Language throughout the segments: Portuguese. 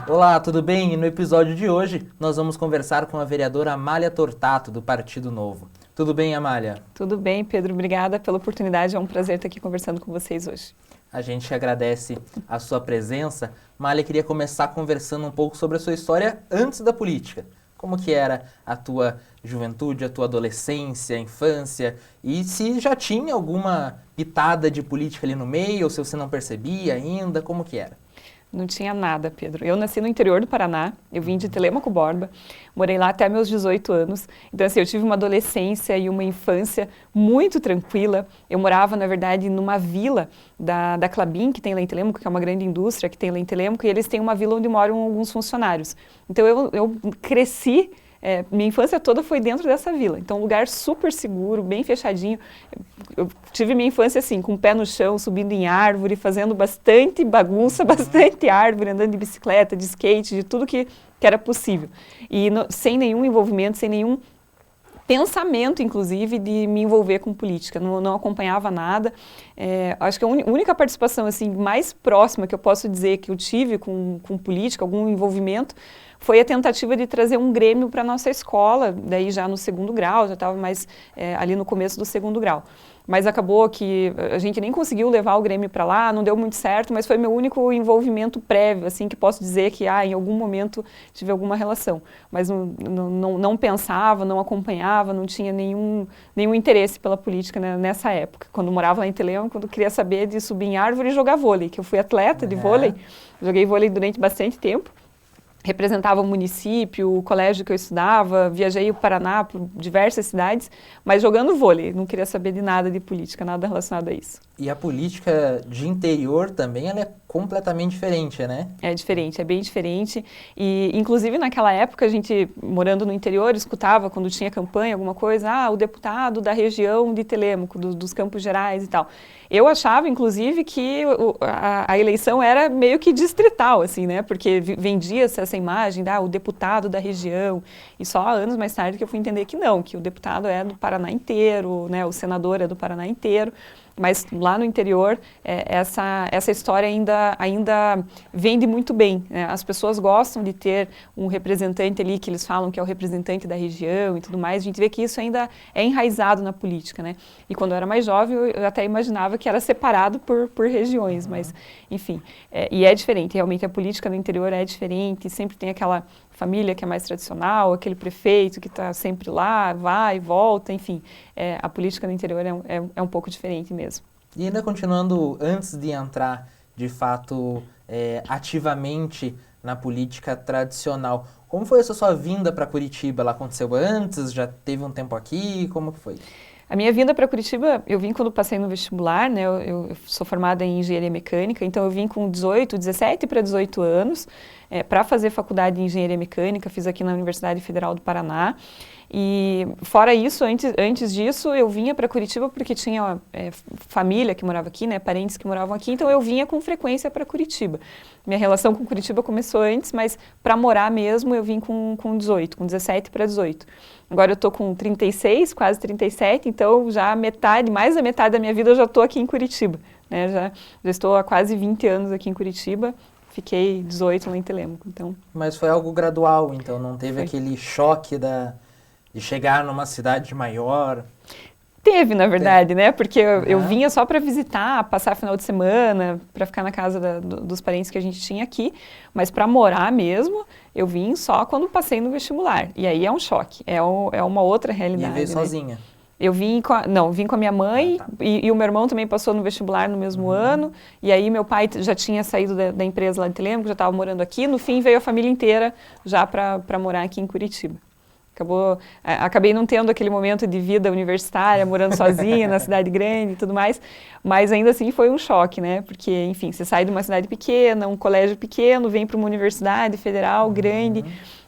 Olá, tudo bem? E no episódio de hoje nós vamos conversar com a vereadora Amália Tortato, do Partido Novo. Tudo bem, Amália? Tudo bem, Pedro. Obrigada pela oportunidade. É um prazer estar aqui conversando com vocês hoje. A gente agradece a sua presença. Amália, queria começar conversando um pouco sobre a sua história antes da política. Como que era a tua juventude, a tua adolescência, infância? E se já tinha alguma pitada de política ali no meio, ou se você não percebia ainda, como que era? Não tinha nada, Pedro. Eu nasci no interior do Paraná, eu vim de Telêmaco Borba, morei lá até meus 18 anos. Então, assim, eu tive uma adolescência e uma infância muito tranquila. Eu morava, na verdade, numa vila da Klabin, que tem lá em Telêmaco, que é uma grande indústria que tem lá em Telêmaco, e eles têm uma vila onde moram alguns funcionários. Então, eu cresci. Minha infância toda foi dentro dessa vila, então um lugar super seguro, bem fechadinho. Eu tive minha infância assim, com o pé no chão, subindo em árvore, fazendo bastante bagunça, bastante árvore, andando de bicicleta, de skate, de tudo que era possível. E sem nenhum envolvimento, sem nenhum pensamento, inclusive, de me envolver com política. Não acompanhava nada. Acho que a única participação assim, mais próxima que eu posso dizer que eu tive com política, algum envolvimento, foi a tentativa de trazer um grêmio para a nossa escola, daí já no segundo grau, já estava mais ali no começo do segundo grau. Mas acabou que a gente nem conseguiu levar o Grêmio para lá, não deu muito certo, mas foi meu único envolvimento prévio, assim, que posso dizer que em algum momento tive alguma relação. Mas não pensava, não acompanhava, não tinha nenhum interesse pela política, né, nessa época. Quando morava lá em Telêmaco, quando queria saber de subir em árvore e jogar vôlei, que eu fui atleta de vôlei, joguei vôlei durante bastante tempo. Representava o município, o colégio que eu estudava, viajei o Paraná por diversas cidades, mas jogando vôlei, não queria saber de nada de política, nada relacionado a isso. E a política de interior também, ela é completamente diferente, né? É diferente, é bem diferente. E, inclusive, naquela época, a gente, morando no interior, escutava, quando tinha campanha, alguma coisa, o deputado da região de Telêmaco, dos Campos Gerais e tal. Eu achava, inclusive, que a eleição era meio que distrital, assim, né? Porque vendia-se essa imagem, o deputado da região. E só anos mais tarde que eu fui entender que não, que o deputado é do Paraná inteiro, né? O senador é do Paraná inteiro. Mas lá no interior, essa história ainda vende muito bem, né? As pessoas gostam de ter um representante ali, que eles falam que é o representante da região e tudo mais. A gente vê que isso ainda é enraizado na política, né? E quando eu era mais jovem, eu até imaginava que era separado por regiões, mas, enfim. E é diferente, realmente a política no interior é diferente, sempre tem aquela família que é mais tradicional, aquele prefeito que está sempre lá, vai e volta, enfim. A política no interior é um pouco diferente mesmo. E ainda continuando, antes de entrar, de fato, ativamente na política tradicional, como foi essa sua vinda para Curitiba? Ela aconteceu antes? Já teve um tempo aqui? Como que foi? A minha vinda para Curitiba, eu vim quando passei no vestibular, né? Eu sou formada em engenharia mecânica, então eu vim com 17 para 18 anos para fazer faculdade de engenharia mecânica, fiz aqui na Universidade Federal do Paraná. E fora isso, antes disso, eu vinha para Curitiba porque tinha família que morava aqui, né? Parentes que moravam aqui, então eu vinha com frequência para Curitiba. Minha relação com Curitiba começou antes, mas para morar mesmo eu vim com 17 para 18. Agora eu estou com 36, quase 37, então já mais da metade da minha vida eu já estou aqui em Curitiba, né? Já estou há quase 20 anos aqui em Curitiba, fiquei 18 lá em Telêmaco, então... Mas foi algo gradual, então não teve aquele choque de chegar numa cidade maior? Teve, na verdade, né? Porque eu vinha só para visitar, passar final de semana, para ficar na casa dos parentes que a gente tinha aqui, mas para morar mesmo, eu vim só quando passei no vestibular. E aí é um choque, é uma outra realidade. E veio né? sozinha? Eu vim vim com a minha mãe e o meu irmão também passou no vestibular no mesmo ano. E aí meu pai já tinha saído da empresa lá em Telêmaco, já estava morando aqui. No fim veio a família inteira já para morar aqui em Curitiba. Acabei não tendo aquele momento de vida universitária, morando sozinha na cidade grande e tudo mais, mas ainda assim foi um choque, né? Porque, enfim, você sai de uma cidade pequena, um colégio pequeno, vem para uma universidade federal grande,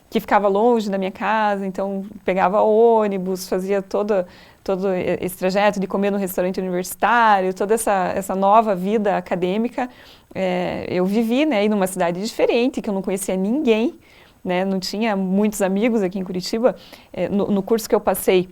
que ficava longe da minha casa, então pegava ônibus, fazia todo esse trajeto de comer no restaurante universitário, toda essa nova vida acadêmica. Eu vivi, né, em uma cidade diferente, que eu não conhecia ninguém, né, não tinha muitos amigos aqui em Curitiba. No curso que eu passei,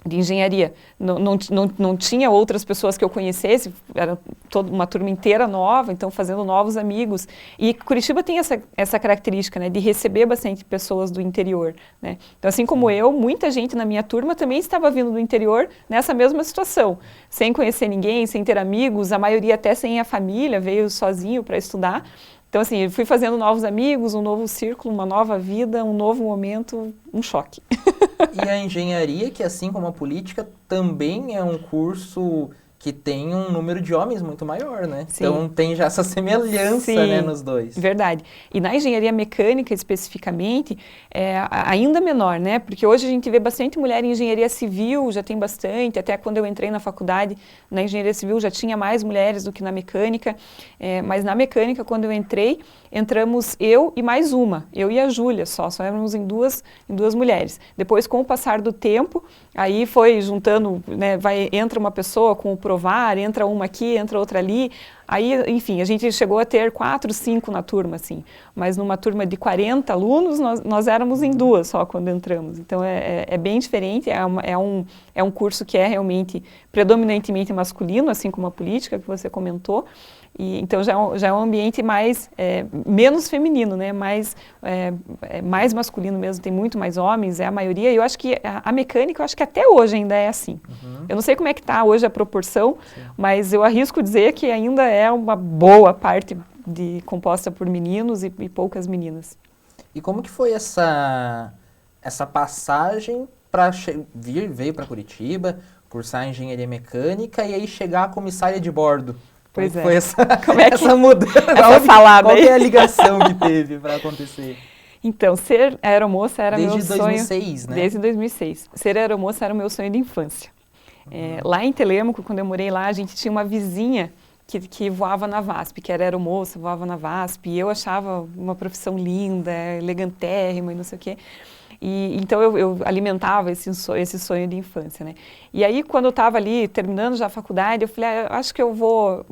de engenharia. Não tinha outras pessoas que eu conhecesse, era toda uma turma inteira nova, então fazendo novos amigos. E Curitiba tem essa característica, né, de receber bastante pessoas do interior, né? Então, assim como eu, muita gente na minha turma também estava vindo do interior nessa mesma situação, sem conhecer ninguém, sem ter amigos, a maioria até sem a família, veio sozinho para estudar. Então, assim, eu fui fazendo novos amigos, um novo círculo, uma nova vida, um novo momento, um choque. E a engenharia, que assim como a política, também é um curso que tem um número de homens muito maior, né? Sim. Então tem já essa semelhança, Sim, né, nos dois. Verdade. E na engenharia mecânica, especificamente, é ainda menor, né? Porque hoje a gente vê bastante mulher em engenharia civil, já tem bastante. Até quando eu entrei na faculdade, na engenharia civil já tinha mais mulheres do que na mecânica. Mas na mecânica, quando eu entrei, entramos eu e mais uma. Eu e a Júlia só éramos em duas mulheres. Depois, com o passar do tempo, aí foi juntando, né? Entra uma pessoa com o provar, entra uma aqui, entra outra ali. Aí, enfim, a gente chegou a ter 4, 5 na turma, assim. Mas numa turma de 40 alunos, nós éramos em 2 só quando entramos. Então, é bem diferente. É um curso que é realmente predominantemente masculino, assim como a política que você comentou. E, então, já é um ambiente menos feminino, né? Mais masculino mesmo. Tem muito mais homens, é a maioria. E eu acho que a mecânica, eu acho que até hoje ainda é assim. Uhum. Eu não sei como é que está hoje a proporção, sim, mas eu arrisco dizer que ainda é uma boa parte composta por meninos e poucas meninas. E como que foi essa passagem para veio para Curitiba, cursar engenharia mecânica e aí chegar a comissária de bordo? Pois é. Foi essa mudança? Qual é a ligação que teve para acontecer? Então, ser aeromoça era meu sonho. Desde 2006, né? Desde 2006. Ser aeromoça era o meu sonho de infância. Lá em Telêmaco, quando eu morei lá, a gente tinha uma vizinha que voava na VASP, que era aeromoça, voava na VASP, e eu achava uma profissão linda, elegantérrima e não sei o quê. E, então eu alimentava esse sonho de infância, né? E aí, quando eu estava ali, terminando já a faculdade, eu falei, eu acho que eu vou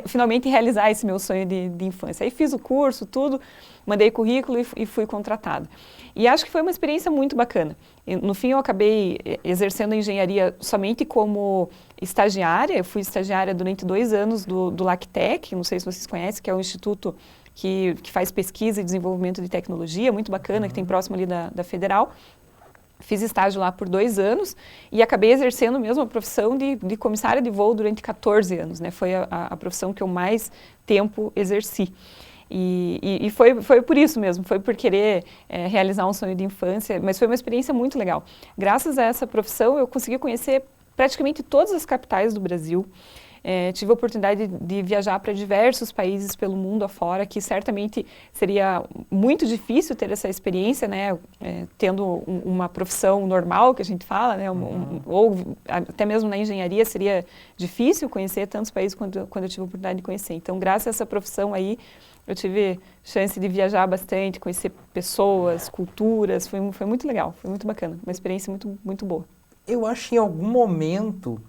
finalmente realizar esse meu sonho de infância. Aí fiz o curso, tudo, mandei currículo e fui contratada. E acho que foi uma experiência muito bacana. E, no fim, eu acabei exercendo a engenharia somente como estagiária. Eu fui estagiária durante 2 anos do LACTEC, não sei se vocês conhecem, que é um instituto que faz pesquisa e desenvolvimento de tecnologia, muito bacana, que tem próximo ali da Federal. Fiz estágio lá por 2 anos e acabei exercendo mesmo a profissão de comissária de voo durante 14 anos, né? Foi a profissão que eu mais tempo exerci. E foi por isso mesmo, foi por querer realizar um sonho de infância, mas foi uma experiência muito legal. Graças a essa profissão, eu consegui conhecer praticamente todas as capitais do Brasil. Tive a oportunidade de viajar para diversos países pelo mundo afora, que certamente seria muito difícil ter essa experiência, né, tendo uma profissão normal, que a gente fala, né, ou até mesmo na engenharia seria difícil conhecer tantos países quando eu tive a oportunidade de conhecer. Então, graças a essa profissão aí, eu tive chance de viajar bastante, conhecer pessoas, culturas, foi muito legal, foi muito bacana, uma experiência muito, muito boa. Eu acho que em algum momento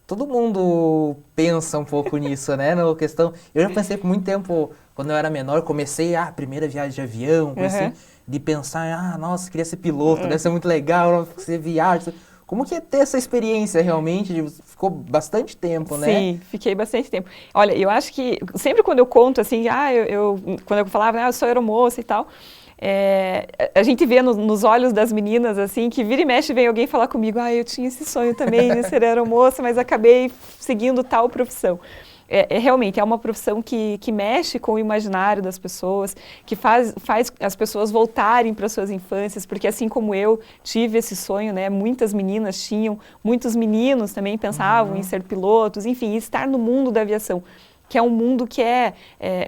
todo mundo pensa um pouco nisso, né? Na questão. Eu já pensei por muito tempo, quando eu era menor, comecei a primeira viagem de avião, assim, de pensar, nossa, queria ser piloto, deve ser muito legal, você viaja. Como que é ter essa experiência realmente? Ficou bastante tempo, né? Sim, fiquei bastante tempo. Olha, eu acho que sempre quando eu conto assim, quando eu falava, eu sou aeromoça e tal, a gente vê nos olhos das meninas, assim, que vira e mexe vem alguém falar comigo, eu tinha esse sonho também de ser aeromoça, mas acabei seguindo tal profissão. Realmente, é uma profissão que mexe com o imaginário das pessoas, que faz as pessoas voltarem para suas infâncias, porque assim como eu tive esse sonho, né, muitas meninas tinham, muitos meninos também pensavam em ser pilotos, enfim, estar no mundo da aviação, que é um mundo que é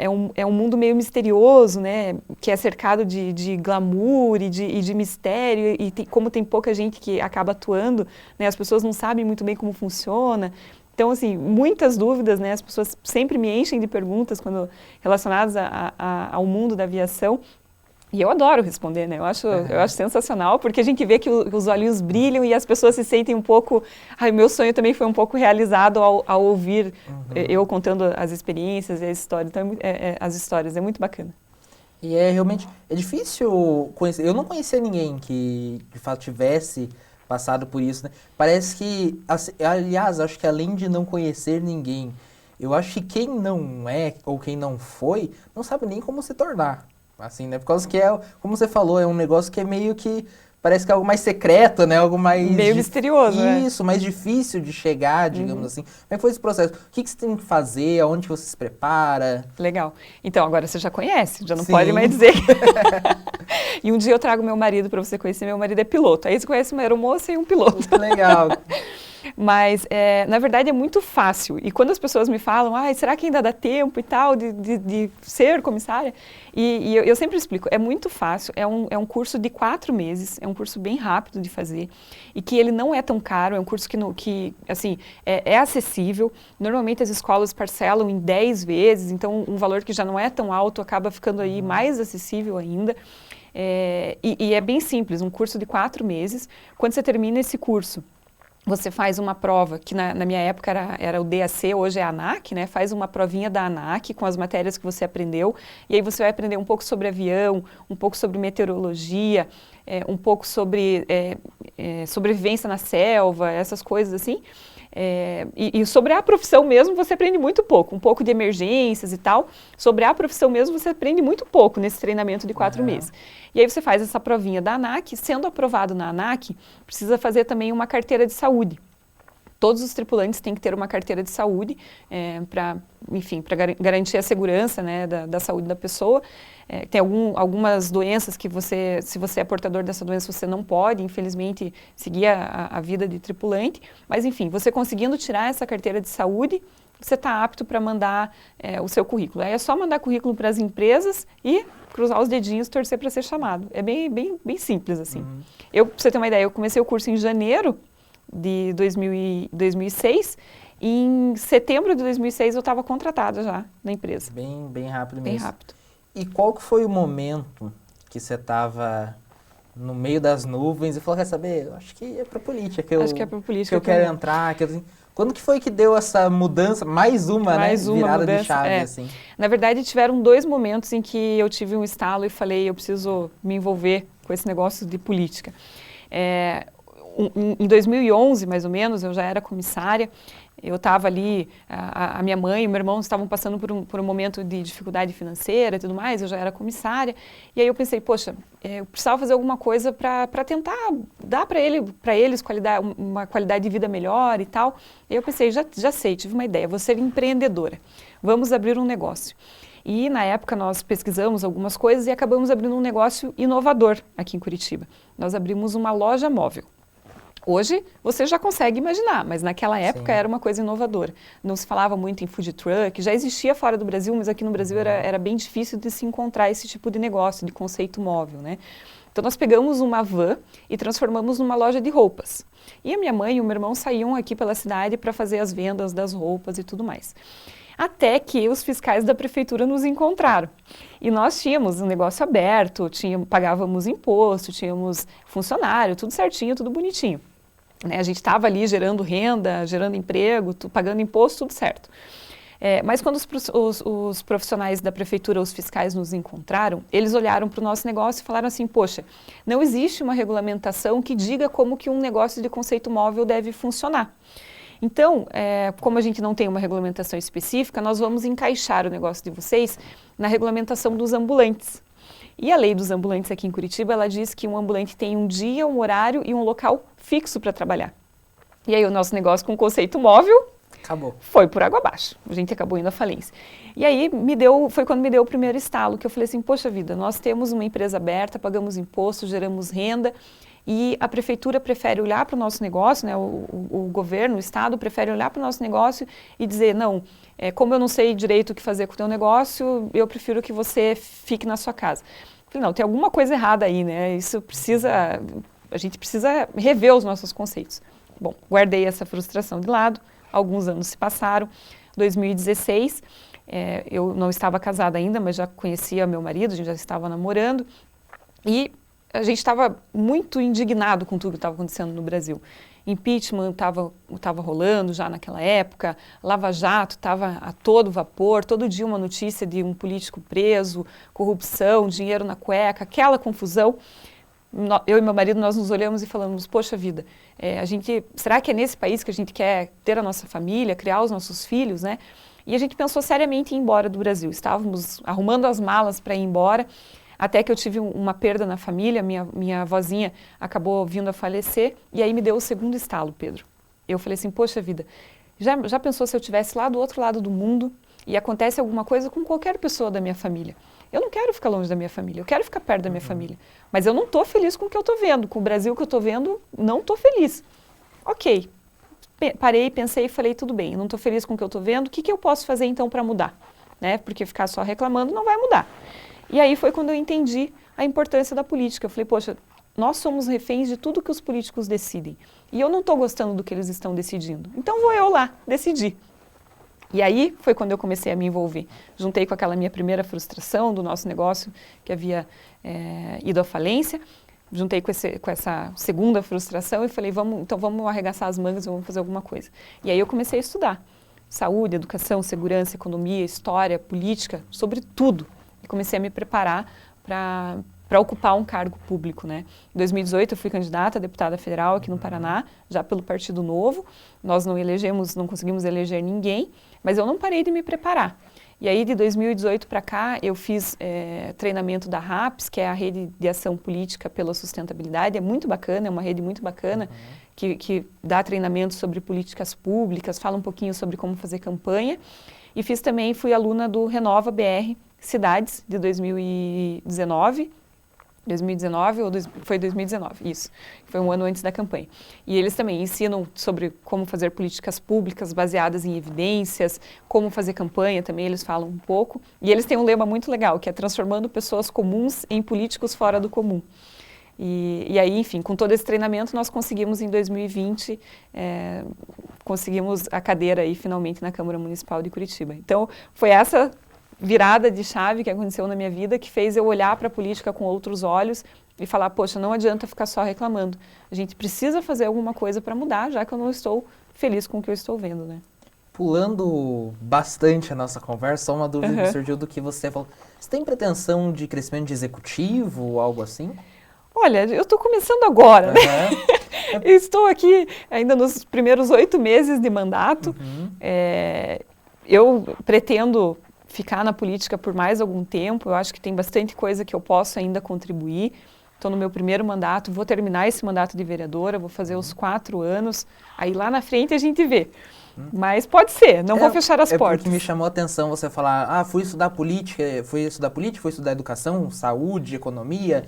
um mundo meio misterioso, né? Que é cercado de glamour e de mistério, e como tem pouca gente que acaba atuando, né? As pessoas não sabem muito bem como funciona. Então, assim, muitas dúvidas, né? As pessoas sempre me enchem de perguntas relacionadas ao mundo da aviação. E eu adoro responder, né? Eu acho sensacional, porque a gente vê que os olhinhos brilham e as pessoas se sentem um pouco... meu sonho também foi um pouco realizado ao ouvir eu contando as experiências e as histórias. Então, as histórias, é muito bacana. E realmente, é difícil conhecer... Eu não conhecia ninguém que de fato tivesse passado por isso, né? Parece que, aliás, acho que além de não conhecer ninguém, eu acho que quem não é ou quem não foi, não sabe nem como se tornar, assim, né? Por causa que como você falou, é um negócio que é meio que, parece que é algo mais secreto, né? Algo mais... Meio misterioso, né? Isso, mais difícil de chegar, digamos assim. Como é que foi esse processo? O que você tem que fazer? Aonde você se prepara? Legal. Então, agora você já conhece, já não Sim. pode mais dizer. E um dia eu trago meu marido para você conhecer. Meu marido é piloto. Aí você conhece uma aeromoça e um piloto. Que legal. Mas, na verdade, é muito fácil. E quando as pessoas me falam, será que ainda dá tempo e tal de ser comissária? E eu sempre explico, é muito fácil, é um curso de 4 meses, é um curso bem rápido de fazer e que ele não é tão caro, é um curso que assim, é acessível. Normalmente as escolas parcelam em 10 vezes, então um valor que já não é tão alto acaba ficando aí mais acessível ainda. E é bem simples, um curso de 4 meses. Quando você termina esse curso, você faz uma prova, que na minha época era o DAC, hoje é a ANAC, né? Faz uma provinha da ANAC com as matérias que você aprendeu, e aí você vai aprender um pouco sobre avião, um pouco sobre meteorologia, um pouco sobre sobrevivência na selva, essas coisas assim. E sobre a profissão mesmo você aprende muito pouco, um pouco de emergências e tal. Sobre a profissão mesmo você aprende muito pouco nesse treinamento de 4 meses. E aí você faz essa provinha da ANAC, sendo aprovado na ANAC, precisa fazer também uma carteira de saúde. Todos os tripulantes têm que ter uma carteira de saúde para garantir a segurança, né, da saúde da pessoa. Tem algumas doenças que se você é portador dessa doença, você não pode, infelizmente, seguir a vida de tripulante. Mas, enfim, você conseguindo tirar essa carteira de saúde, você está apto para mandar o seu currículo. Aí é só mandar currículo para as empresas e cruzar os dedinhos e torcer para ser chamado. É bem simples, assim. Para você ter uma ideia, eu comecei o curso em janeiro de 2006, e em setembro de 2006 eu estava contratada já na empresa. Bem rápido mesmo. Bem rápido. E qual que foi o momento que você estava no meio das nuvens e falou, quer saber, eu acho que é para política que acho que é para política que eu quero entrar. Quando que foi que deu essa mudança, mais uma virada mudança, de chave, assim? Na verdade, tiveram 2 momentos em que eu tive um estalo e falei, eu preciso me envolver com esse negócio de política. Em 2011, mais ou menos, eu já era comissária, eu estava ali, a minha mãe e o meu irmão estavam passando por um momento de dificuldade financeira e tudo mais, eu já era comissária, e aí eu pensei, poxa, eu precisava fazer alguma coisa para tentar dar para eles uma qualidade de vida melhor e tal. E aí eu pensei, já sei, tive uma ideia, vou ser empreendedora, vamos abrir um negócio. E na época nós pesquisamos algumas coisas e acabamos abrindo um negócio inovador aqui em Curitiba. Nós abrimos uma loja móvel. Hoje você já consegue imaginar, mas naquela época era uma coisa inovadora. Não se falava muito em food truck, já existia fora do Brasil, mas aqui no Brasil era bem difícil de se encontrar esse tipo de negócio, de conceito móvel, né? Então nós pegamos uma van e transformamos numa loja de roupas. E a minha mãe e o meu irmão saíam aqui pela cidade para fazer as vendas das roupas e tudo mais. Até que os fiscais da prefeitura nos encontraram. E nós tínhamos um negócio aberto, pagávamos imposto, tínhamos funcionário, tudo certinho, tudo bonitinho. A gente estava ali gerando renda, gerando emprego, pagando imposto, tudo certo. Mas quando os profissionais da prefeitura, os fiscais nos encontraram, eles olharam para o nosso negócio e falaram assim, poxa, não existe uma regulamentação que diga como que um negócio de conceito móvel deve funcionar. Então, como a gente não tem uma regulamentação específica, nós vamos encaixar o negócio de vocês na regulamentação dos ambulantes. E a lei dos ambulantes aqui em Curitiba, ela diz que um ambulante tem um dia, um horário e um local fixo para trabalhar. E aí o nosso negócio com conceito móvel foi por água abaixo. A gente acabou indo à falência. E aí foi quando me deu o primeiro estalo, que eu falei assim, poxa vida, nós temos uma empresa aberta, pagamos imposto, geramos renda, e a prefeitura prefere olhar para o nosso negócio, né, o governo, o Estado prefere olhar para o nosso negócio e dizer, não, como eu não sei direito o que fazer com o teu negócio, eu prefiro que você fique na sua casa. Falei, não, tem alguma coisa errada aí, né? A gente precisa rever os nossos conceitos. Bom, guardei essa frustração de lado, alguns anos se passaram, 2016, eu não estava casada ainda, mas já conhecia meu marido, a gente já estava namorando, e a gente estava muito indignado com tudo que estava acontecendo no Brasil. Impeachment estava rolando já naquela época, Lava Jato estava a todo vapor, todo dia uma notícia de um político preso, corrupção, dinheiro na cueca, aquela confusão. eu e meu marido, nós nos olhamos e falamos, poxa vida, será que é nesse país que a gente quer ter a nossa família, criar os nossos filhos, né? E a gente pensou seriamente em ir embora do Brasil. Estávamos arrumando as malas para ir embora, até que eu tive uma perda na família, minha avózinha acabou vindo a falecer, e aí me deu o segundo estalo, Pedro. Eu falei assim, poxa vida, já pensou se eu estivesse lá do outro lado do mundo e acontece alguma coisa com qualquer pessoa da minha família? Eu não quero ficar longe da minha família, eu quero ficar perto da minha família. Mas eu não estou feliz com o que eu estou vendo, com o Brasil que eu estou vendo, não estou feliz. Ok, parei, pensei e falei, tudo bem, eu não estou feliz com o que eu estou vendo, o que eu posso fazer então para mudar? Né? Porque ficar só reclamando não vai mudar. E aí foi quando eu entendi a importância da política. Eu falei, poxa, nós somos reféns de tudo que os políticos decidem. E eu não estou gostando do que eles estão decidindo. Então vou eu lá decidir. E aí foi quando eu comecei a me envolver. Juntei com aquela minha primeira frustração do nosso negócio, que havia ido à falência. Juntei com essa segunda frustração e falei, vamos arregaçar as mangas e vamos fazer alguma coisa. E aí eu comecei a estudar. Saúde, educação, segurança, economia, história, política, sobre tudo. E comecei a me preparar para ocupar um cargo público, né? Em 2018 eu fui candidata a deputada federal aqui no Paraná, já pelo Partido Novo. Nós não conseguimos eleger ninguém, mas eu não parei de me preparar. E aí de 2018 para cá eu fiz treinamento da RAPS, que é a Rede de Ação Política pela Sustentabilidade. É muito bacana, é uma rede muito bacana que dá treinamento sobre políticas públicas, fala um pouquinho sobre como fazer campanha. E fui aluna do Renova BR Cidades de 2019, foi 2019, isso, foi um ano antes da campanha. E eles também ensinam sobre como fazer políticas públicas baseadas em evidências, como fazer campanha também, eles falam um pouco. E eles têm um lema muito legal, que é transformando pessoas comuns em políticos fora do comum. E aí, enfim, com todo esse treinamento, nós conseguimos em 2020, conseguimos a cadeira aí finalmente na Câmara Municipal de Curitiba. Então, foi essa virada de chave que aconteceu na minha vida que fez eu olhar para a política com outros olhos e falar, poxa, não adianta ficar só reclamando. A gente precisa fazer alguma coisa para mudar, já que eu não estou feliz com o que eu estou vendo, né? Pulando bastante a nossa conversa, só uma dúvida que surgiu do que você falou. Você tem pretensão de crescimento de executivo ou algo assim? Olha, eu estou começando agora, né? Eu estou aqui ainda nos primeiros 8 meses de mandato. Eu pretendo ficar na política por mais algum tempo. Eu acho que tem bastante coisa que eu posso ainda contribuir. Estou no meu primeiro mandato, vou terminar esse mandato de vereadora, vou fazer os 4 anos. Aí lá na frente a gente vê. Mas pode ser, não vou fechar as portas. Porque me chamou a atenção você falar, fui estudar política, fui estudar educação, saúde, economia.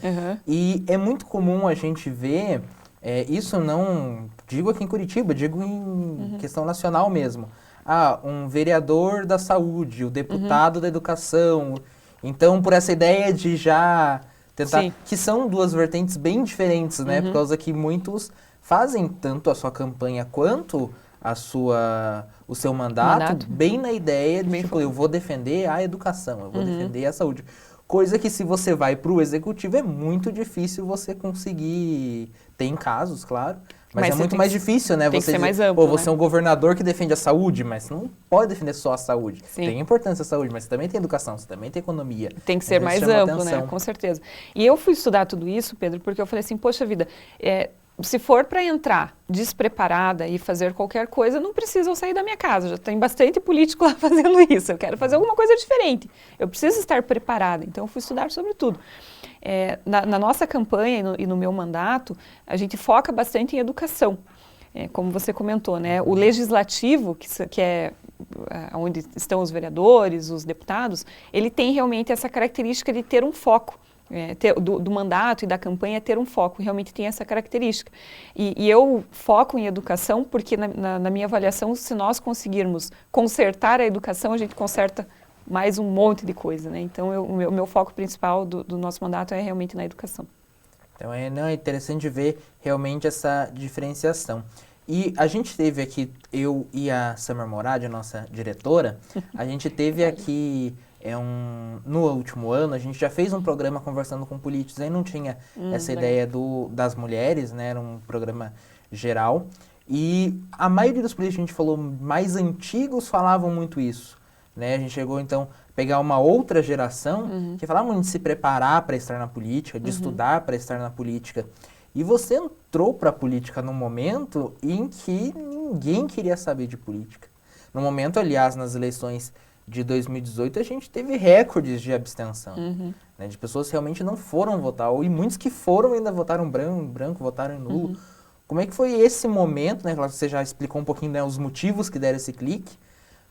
E é muito comum a gente ver, isso não digo aqui em Curitiba, digo em questão nacional mesmo. Um vereador da saúde, o deputado da educação. Então, por essa ideia de já tentar... Sim. Que são duas vertentes bem diferentes, né? Por causa que muitos fazem tanto a sua campanha quanto o seu mandato bem na ideia de, tipo, eu vou defender a educação, eu vou defender a saúde. Coisa que se você vai para o executivo é muito difícil você conseguir... Tem casos, claro. Mas é muito mais difícil, né? Tem que ser mais amplo, você é um governador que defende a saúde, mas você não pode defender só a saúde. Sim. Tem importância a saúde, mas você também tem educação, você também tem economia. Tem que ser mais amplo, né? Com certeza. E eu fui estudar tudo isso, Pedro, porque eu falei assim, poxa vida, se for para entrar despreparada e fazer qualquer coisa, não precisa eu sair da minha casa. Já tem bastante político lá fazendo isso. Eu quero fazer alguma coisa diferente. Eu preciso estar preparada. Então, eu fui estudar sobre tudo. Na nossa campanha e no meu mandato, a gente foca bastante em educação. Como você comentou, né? O legislativo, que é onde estão os vereadores, os deputados, ele tem realmente essa característica de ter um foco. Do mandato e da campanha ter um foco, realmente tem essa característica. E eu foco em educação porque, na minha avaliação, se nós conseguirmos consertar a educação, a gente conserta mais um monte de coisa, né? Então, o meu foco principal do nosso mandato é realmente na educação. Então, é interessante ver realmente essa diferenciação. E a gente teve aqui, eu e a Summer Morad, a nossa diretora, a gente teve aqui... no último ano, a gente já fez um programa conversando com políticos, aí não tinha essa ideia das mulheres, né? Era um programa geral. E a maioria dos políticos que a gente falou mais antigos falavam muito isso. né? A gente chegou, então, a pegar uma outra geração que falava muito de se preparar para estar na política, de estudar para estar na política. E você entrou para a política num momento em que ninguém queria saber de política. No momento, aliás, nas eleições de 2018, a gente teve recordes de abstenção, né, de pessoas que realmente não foram votar, e muitos que foram ainda votaram branco, votaram em nulo. Como é que foi esse momento, né? Claro que você já explicou um pouquinho, né, os motivos que deram esse clique,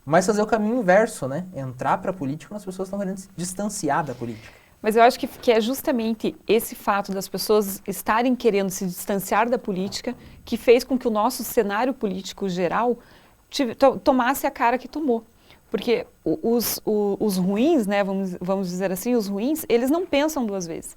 mas fazer o caminho inverso, né? Entrar para a política quando as pessoas estão querendo se distanciar da política. Mas eu acho que é justamente esse fato das pessoas estarem querendo se distanciar da política que fez com que o nosso cenário político geral tomasse a cara que tomou. Porque os ruins, né, vamos dizer assim, os ruins, eles não pensam duas vezes.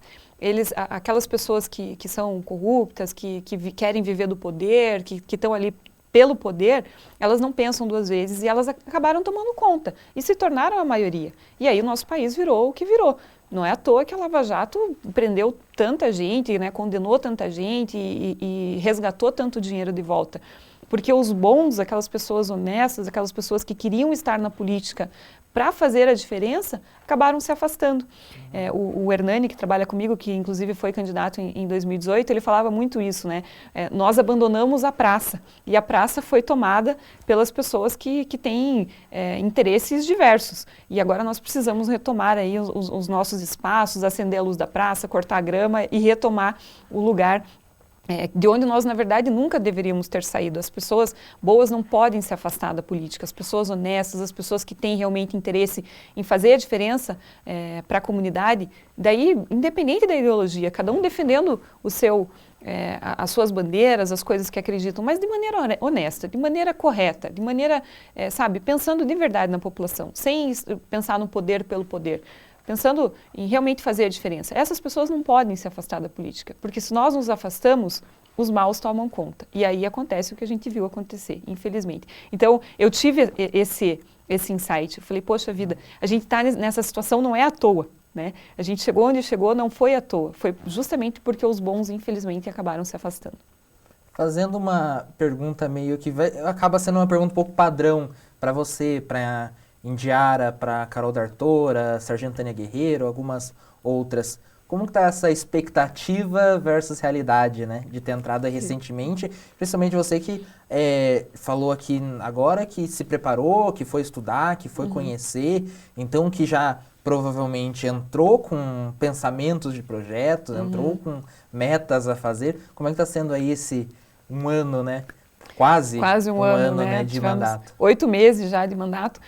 Aquelas pessoas que são corruptas, que querem viver do poder, que estão ali pelo poder, elas não pensam duas vezes e elas acabaram tomando conta e se tornaram a maioria. E aí o nosso país virou o que virou. Não é à toa que a Lava Jato prendeu tanta gente, né, condenou tanta gente e resgatou tanto dinheiro de volta. Porque os bons, aquelas pessoas honestas, aquelas pessoas que queriam estar na política para fazer a diferença, acabaram se afastando. O Hernani, que trabalha comigo, que inclusive foi candidato em 2018, ele falava muito isso, né? Nós abandonamos a praça, e a praça foi tomada pelas pessoas que têm interesses diversos. E agora nós precisamos retomar aí os nossos espaços, acender a luz da praça, cortar a grama e retomar o lugar de onde nós, na verdade, nunca deveríamos ter saído. As pessoas boas não podem se afastar da política, as pessoas honestas, as pessoas que têm realmente interesse em fazer a diferença para a comunidade, daí, independente da ideologia, cada um defendendo as suas bandeiras, as coisas que acreditam, mas de maneira honesta, de maneira correta, de maneira, pensando de verdade na população, sem pensar no poder pelo poder. Pensando em realmente fazer a diferença. Essas pessoas não podem se afastar da política, porque se nós nos afastamos, os maus tomam conta. E aí acontece o que a gente viu acontecer, infelizmente. Então, eu tive esse insight. Eu falei, poxa vida, a gente está nessa situação não é à toa, né? A gente chegou onde chegou não foi à toa. Foi justamente porque os bons, infelizmente, acabaram se afastando. Fazendo uma pergunta meio que acaba sendo uma pergunta um pouco padrão para você, para Indiara, para Carol D'Artora, Sargento Tânia Guerreiro, algumas outras. Como que está essa expectativa versus realidade, né? De ter entrado aí recentemente, principalmente você que falou aqui agora que se preparou, que foi estudar, que foi conhecer, então que já provavelmente entrou com pensamentos de projetos, entrou com metas a fazer. Como é que está sendo aí esse um ano, né? Quase um ano, né, de mandato. 8 meses já de mandato.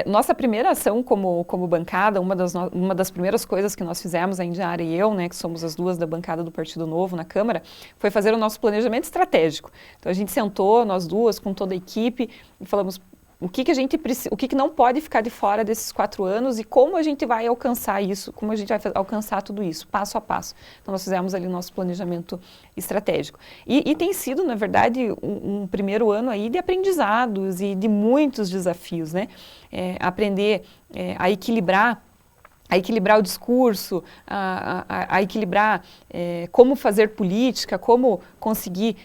Nossa primeira ação como bancada, uma das primeiras coisas que nós fizemos, a Indiara e eu, né, que somos as duas da bancada do Partido Novo na Câmara, foi fazer o nosso planejamento estratégico. Então a gente sentou, nós duas, com toda a equipe, e falamos o que a gente precisa, o que não pode ficar de fora desses 4 anos e como a gente vai alcançar isso, como a gente vai alcançar tudo isso, passo a passo. Então nós fizemos ali o nosso planejamento estratégico. E tem sido, na verdade, um primeiro ano aí de aprendizados e de muitos desafios, né? Aprender a equilibrar o discurso, a equilibrar como fazer política, como conseguir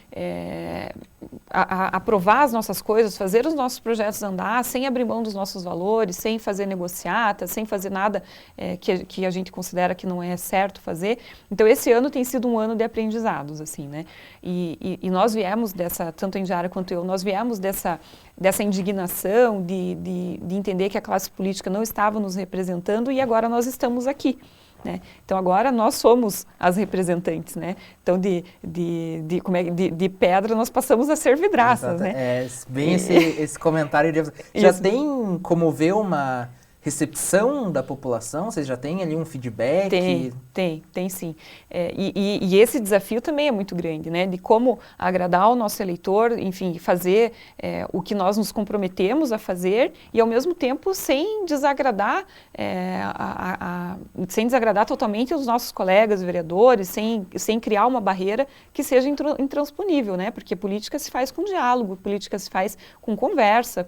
aprovar as nossas coisas, fazer os nossos projetos andar sem abrir mão dos nossos valores, sem fazer negociata, sem fazer nada que a gente considera que não é certo fazer. Então esse ano tem sido um ano de aprendizados, assim, né? E nós viemos tanto a Indiara quanto eu, nós viemos dessa indignação de entender que a classe política não estava nos representando e agora nós estamos aqui, né? Então agora nós somos as representantes, né? Então de pedra nós passamos a ser vidraças, né? Bem esse comentário. Já tem como ver uma recepção da população? Vocês já têm ali um feedback? Tem sim. E esse desafio também é muito grande, né? De como agradar o nosso eleitor, enfim, fazer o que nós nos comprometemos a fazer e, ao mesmo tempo, sem desagradar totalmente os nossos colegas vereadores, sem criar uma barreira que seja intransponível, né? Porque política se faz com diálogo, política se faz com conversa,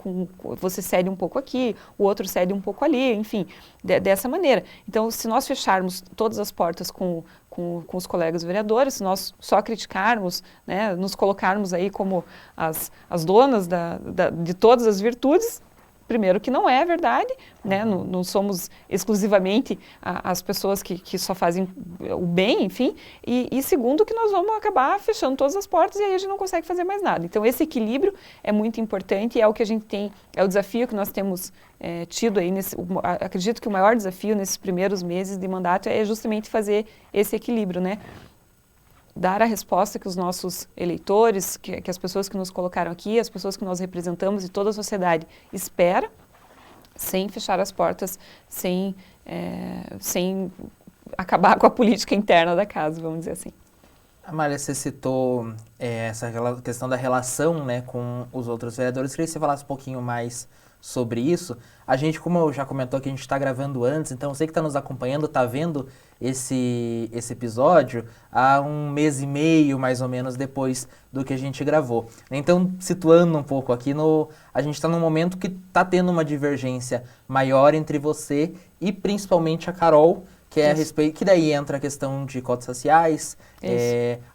você cede um pouco aqui, o outro cede um pouco ali, enfim, dessa maneira. Então, se nós fecharmos todas as portas com os colegas vereadores, se nós só criticarmos, né, nos colocarmos aí como as donas de todas as virtudes, primeiro, que não é verdade, né? Não somos exclusivamente as pessoas que só fazem o bem, enfim, e segundo, que nós vamos acabar fechando todas as portas e aí a gente não consegue fazer mais nada. Então, esse equilíbrio é muito importante e é o que a gente tem, é o desafio que nós temos tido aí, acredito que o maior desafio nesses primeiros meses de mandato é justamente fazer esse equilíbrio, né? Dar a resposta que os nossos eleitores, que as pessoas que nos colocaram aqui, as pessoas que nós representamos e toda a sociedade espera, sem fechar as portas, sem acabar com a política interna da casa, vamos dizer assim. Amália, você citou essa questão da relação, né, com os outros vereadores. Queria que você falasse um pouquinho mais sobre isso. A gente, como eu já comentou que a gente está gravando antes, então você que está nos acompanhando, está vendo esse episódio há 1 mês e meio, mais ou menos, depois do que a gente gravou. Então, situando um pouco aqui, a gente está num momento que está tendo uma divergência maior entre você e principalmente a Carol, que é a respeito, que daí entra a questão de cotas raciais,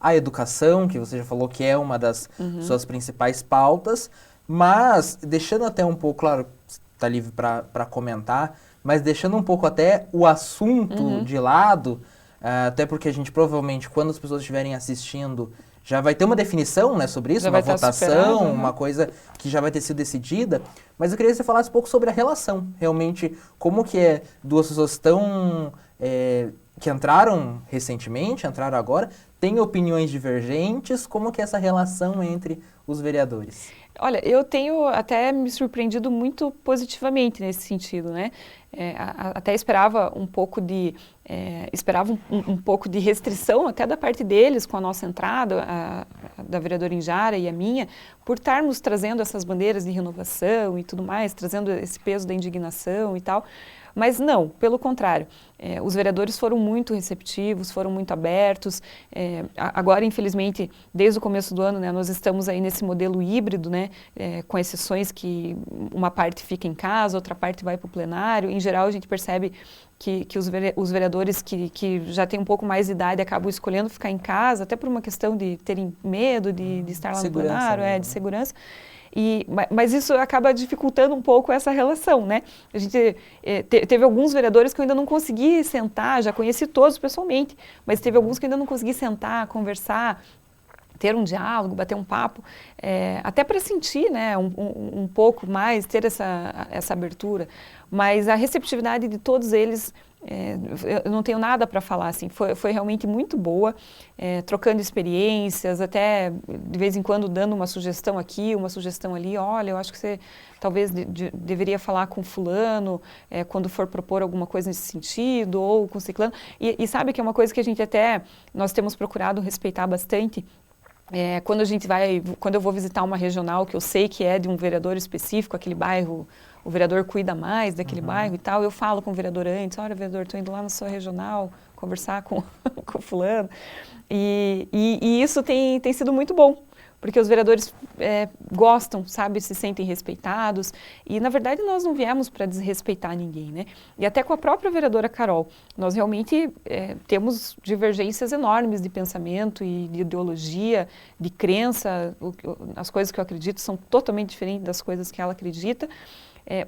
a educação, que você já falou que é uma das suas principais pautas, mas deixando até um pouco, claro, está livre para comentar, mas deixando um pouco até o assunto de lado, até porque a gente provavelmente, quando as pessoas estiverem assistindo, já vai ter uma definição, né, sobre isso, já uma votação, uma coisa que já vai ter sido decidida, mas eu queria que você falasse um pouco sobre a relação, realmente, como que é duas pessoas tão... que entraram recentemente, entraram agora, têm opiniões divergentes, como que é essa relação entre os vereadores? Olha, eu tenho até me surpreendido muito positivamente nesse sentido, né? Até esperava um pouco de um pouco de restrição até da parte deles com a nossa entrada, da vereadora Injara e a minha, por estarmos trazendo essas bandeiras de renovação e tudo mais, trazendo esse peso da indignação e tal. Mas não, pelo contrário, os vereadores foram muito receptivos, foram muito abertos. Agora, infelizmente, desde o começo do ano, né, nós estamos aí nesse modelo híbrido, né, com exceções que uma parte fica em casa, outra parte vai para o plenário. Em geral, a gente percebe que os vereadores que já têm um pouco mais de idade acabam escolhendo ficar em casa, até por uma questão de terem medo de estar lá no plenário, de segurança. Mas isso acaba dificultando um pouco essa relação, né? A gente teve alguns vereadores que eu ainda não consegui sentar, já conheci todos pessoalmente, mas teve alguns que eu ainda não consegui sentar, conversar, ter um diálogo, bater um papo, até para sentir, né, um pouco mais, ter essa abertura. Mas a receptividade de todos eles, eu não tenho nada para falar, assim, foi realmente muito boa, trocando experiências, até de vez em quando dando uma sugestão aqui, uma sugestão ali. Olha, eu acho que você talvez deveria falar com fulano quando for propor alguma coisa nesse sentido, ou com ciclano. E sabe que é uma coisa que nós temos procurado respeitar bastante. Quando eu vou visitar uma regional que eu sei que é de um vereador específico, aquele bairro, o vereador cuida mais daquele bairro e tal, eu falo com o vereador antes: olha, vereador, estou indo lá na sua regional conversar com o fulano. E isso tem sido muito bom, porque os vereadores gostam, sabe, se sentem respeitados. E, na verdade, nós não viemos para desrespeitar ninguém, né? E até com a própria vereadora Carol, nós realmente temos divergências enormes de pensamento e de ideologia, de crença. As coisas que eu acredito são totalmente diferentes das coisas que ela acredita.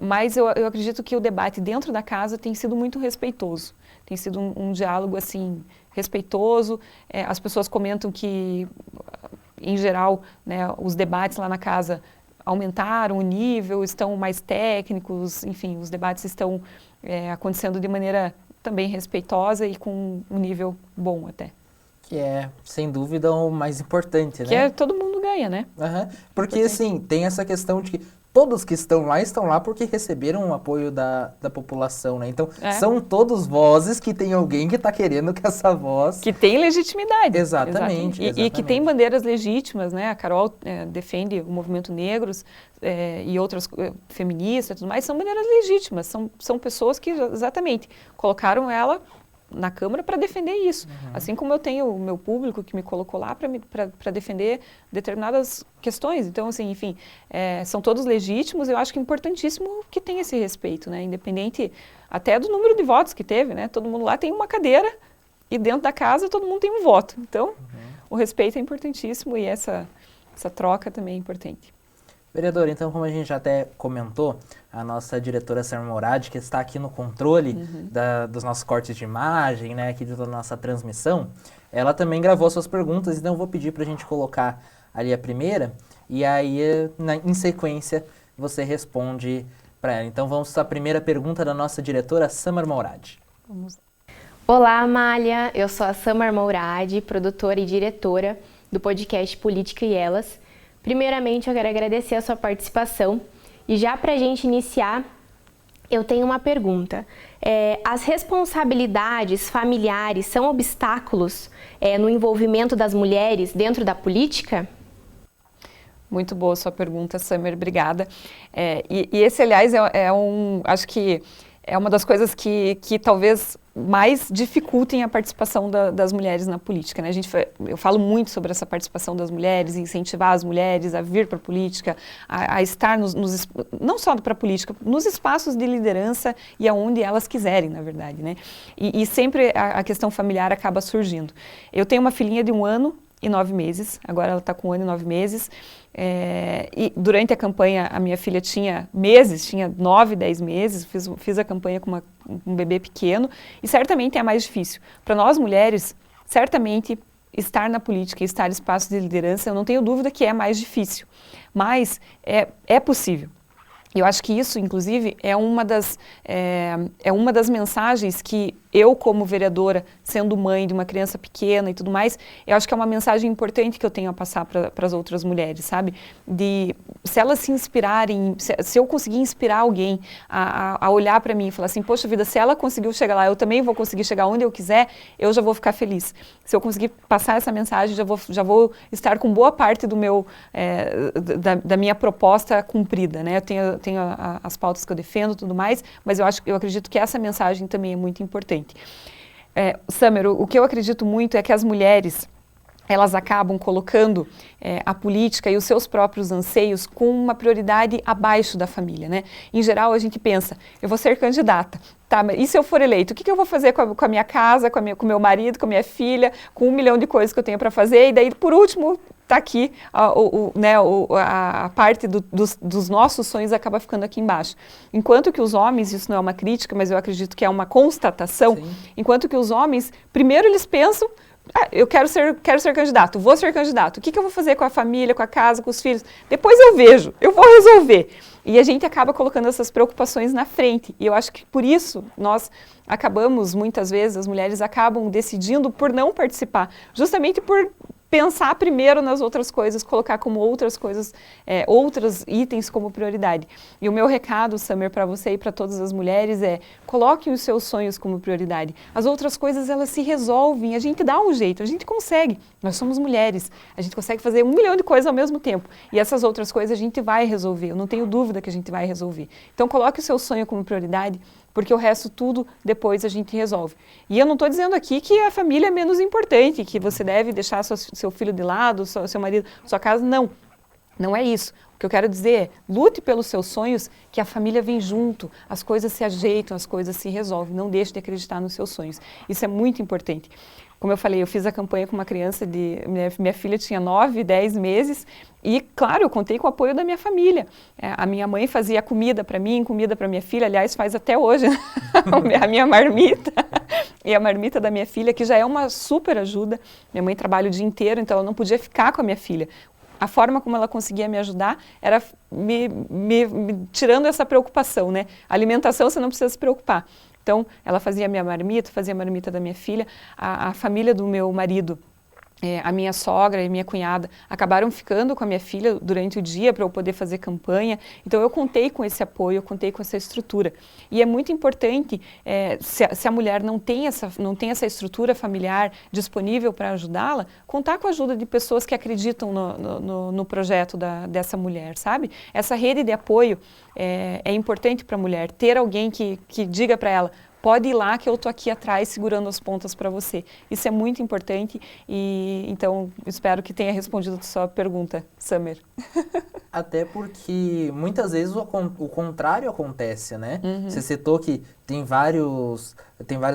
Mas eu acredito que o debate dentro da casa tem sido muito respeitoso. Tem sido um diálogo, assim, respeitoso. As pessoas comentam que, em geral, né, os debates lá na casa aumentaram o nível, estão mais técnicos, enfim, os debates estão acontecendo de maneira também respeitosa e com um nível bom até. Que é, sem dúvida, o mais importante, né? Que todo mundo ganha, né? Porque, assim, tem essa questão de que todos que estão lá porque receberam o apoio da população, né? Então, são todos vozes que tem alguém que está querendo que essa voz... Que tem legitimidade. Exatamente. E que tem bandeiras legítimas, né? A Carol defende o movimento negros e outras feministas e tudo mais. São bandeiras legítimas, são pessoas que exatamente colocaram ela na Câmara para defender isso. Assim como eu tenho o meu público que me colocou lá para defender determinadas questões. Então, assim, enfim, são todos legítimos. Eu acho que é importantíssimo que tenha esse respeito, né? Independente até do número de votos que teve, né? Todo mundo lá tem uma cadeira e dentro da casa todo mundo tem um voto. Então, o respeito é importantíssimo e essa troca também é importante. Vereador, então, como a gente já até comentou, a nossa diretora Summer Morad, que está aqui no controle dos nossos cortes de imagem, né, aqui da nossa transmissão, ela também gravou suas perguntas, então eu vou pedir para a gente colocar ali a primeira, e aí, em sequência, você responde para ela. Então, vamos à primeira pergunta da nossa diretora Summer Morad. Vamos. Olá, Amália, eu sou a Summer Morad, produtora e diretora do podcast Política e Elas. Primeiramente, eu quero agradecer a sua participação e já para a gente iniciar, eu tenho uma pergunta. As responsabilidades familiares são obstáculos no envolvimento das mulheres dentro da política? Muito boa a sua pergunta, Summer, obrigada. E esse, aliás, acho que é uma das coisas que talvez mais dificultem a participação das mulheres na política, né? Eu falo muito sobre essa participação das mulheres, incentivar as mulheres a vir para a política, a estar não só para a política, nos espaços de liderança e aonde elas quiserem, na verdade, né? E sempre a questão familiar acaba surgindo. Eu tenho uma filhinha de 1 ano e 9 meses, agora ela está com 1 ano e 9 meses, e durante a campanha a minha filha tinha 9, 10 meses, fiz a campanha com um bebê pequeno, e certamente é mais difícil. Para nós mulheres, certamente estar na política e estar em espaços de liderança, eu não tenho dúvida que é mais difícil, mas é possível. Eu acho que isso, inclusive, é uma das mensagens que eu, como vereadora, sendo mãe de uma criança pequena e tudo mais, eu acho que é uma mensagem importante que eu tenho a passar para as outras mulheres, sabe? Se elas se inspirarem, se eu conseguir inspirar alguém a olhar para mim e falar assim, poxa vida, se ela conseguiu chegar lá, eu também vou conseguir chegar onde eu quiser, eu já vou ficar feliz. Se eu conseguir passar essa mensagem, já vou estar com boa parte da minha proposta cumprida, né? Eu tenho as pautas que eu defendo e tudo mais, mas eu acredito que essa mensagem também é muito importante. Summer, o que eu acredito muito é que as mulheres, elas acabam colocando a política e os seus próprios anseios com uma prioridade abaixo da família, né? Em geral, a gente pensa, eu vou ser candidata, tá, mas e se eu for eleito, o que eu vou fazer com a minha casa, com o meu marido, com a minha filha, com 1 milhão de coisas que eu tenho para fazer, e daí, por último, está aqui, a parte dos nossos sonhos acaba ficando aqui embaixo. Enquanto que os homens, isso não é uma crítica, mas eu acredito que é uma constatação, sim, enquanto que os homens, primeiro eles pensam, eu quero ser candidato, vou ser candidato, o que eu vou fazer com a família, com a casa, com os filhos? Depois eu vejo, eu vou resolver. E a gente acaba colocando essas preocupações na frente. E eu acho que por isso nós acabamos, muitas vezes, as mulheres acabam decidindo por não participar, justamente por pensar primeiro nas outras coisas, colocar como outras coisas, outros itens como prioridade. E o meu recado, Summer, para você e para todas as mulheres coloquem os seus sonhos como prioridade. As outras coisas, elas se resolvem, a gente dá um jeito, a gente consegue. Nós somos mulheres, a gente consegue fazer 1 milhão de coisas ao mesmo tempo. E essas outras coisas a gente vai resolver, eu não tenho dúvida que a gente vai resolver. Então, coloque o seu sonho como prioridade, porque o resto tudo depois a gente resolve. E eu não estou dizendo aqui que a família é menos importante, que você deve deixar seu filho de lado, seu marido, sua casa. Não, não é isso. O que eu quero dizer é, lute pelos seus sonhos, que a família vem junto, as coisas se ajeitam, as coisas se resolvem. Não deixe de acreditar nos seus sonhos. Isso é muito importante. Como eu falei, eu fiz a campanha com uma criança minha filha tinha 9, 10 meses e, claro, eu contei com o apoio da minha família. A minha mãe fazia comida para mim, comida para minha filha, aliás, faz até hoje a minha marmita e a marmita da minha filha, que já é uma super ajuda. Minha mãe trabalha o dia inteiro, então ela não podia ficar com a minha filha. A forma como ela conseguia me ajudar era me tirando essa preocupação, né? A alimentação você não precisa se preocupar. Então, ela fazia a minha marmita, fazia a marmita da minha filha, a família do meu marido, a minha sogra e minha cunhada acabaram ficando com a minha filha durante o dia para eu poder fazer campanha. Então, eu contei com esse apoio, eu contei com essa estrutura. E é muito importante, se a mulher não tem essa estrutura familiar disponível para ajudá-la, contar com a ajuda de pessoas que acreditam no projeto dessa mulher, sabe? Essa rede de apoio é importante para a mulher, ter alguém que diga para ela, pode ir lá que eu estou aqui atrás segurando as pontas para você. Isso é muito importante e então espero que tenha respondido a sua pergunta, Summer. Até porque muitas vezes o contrário acontece, né? Uhum. Você citou que tem vários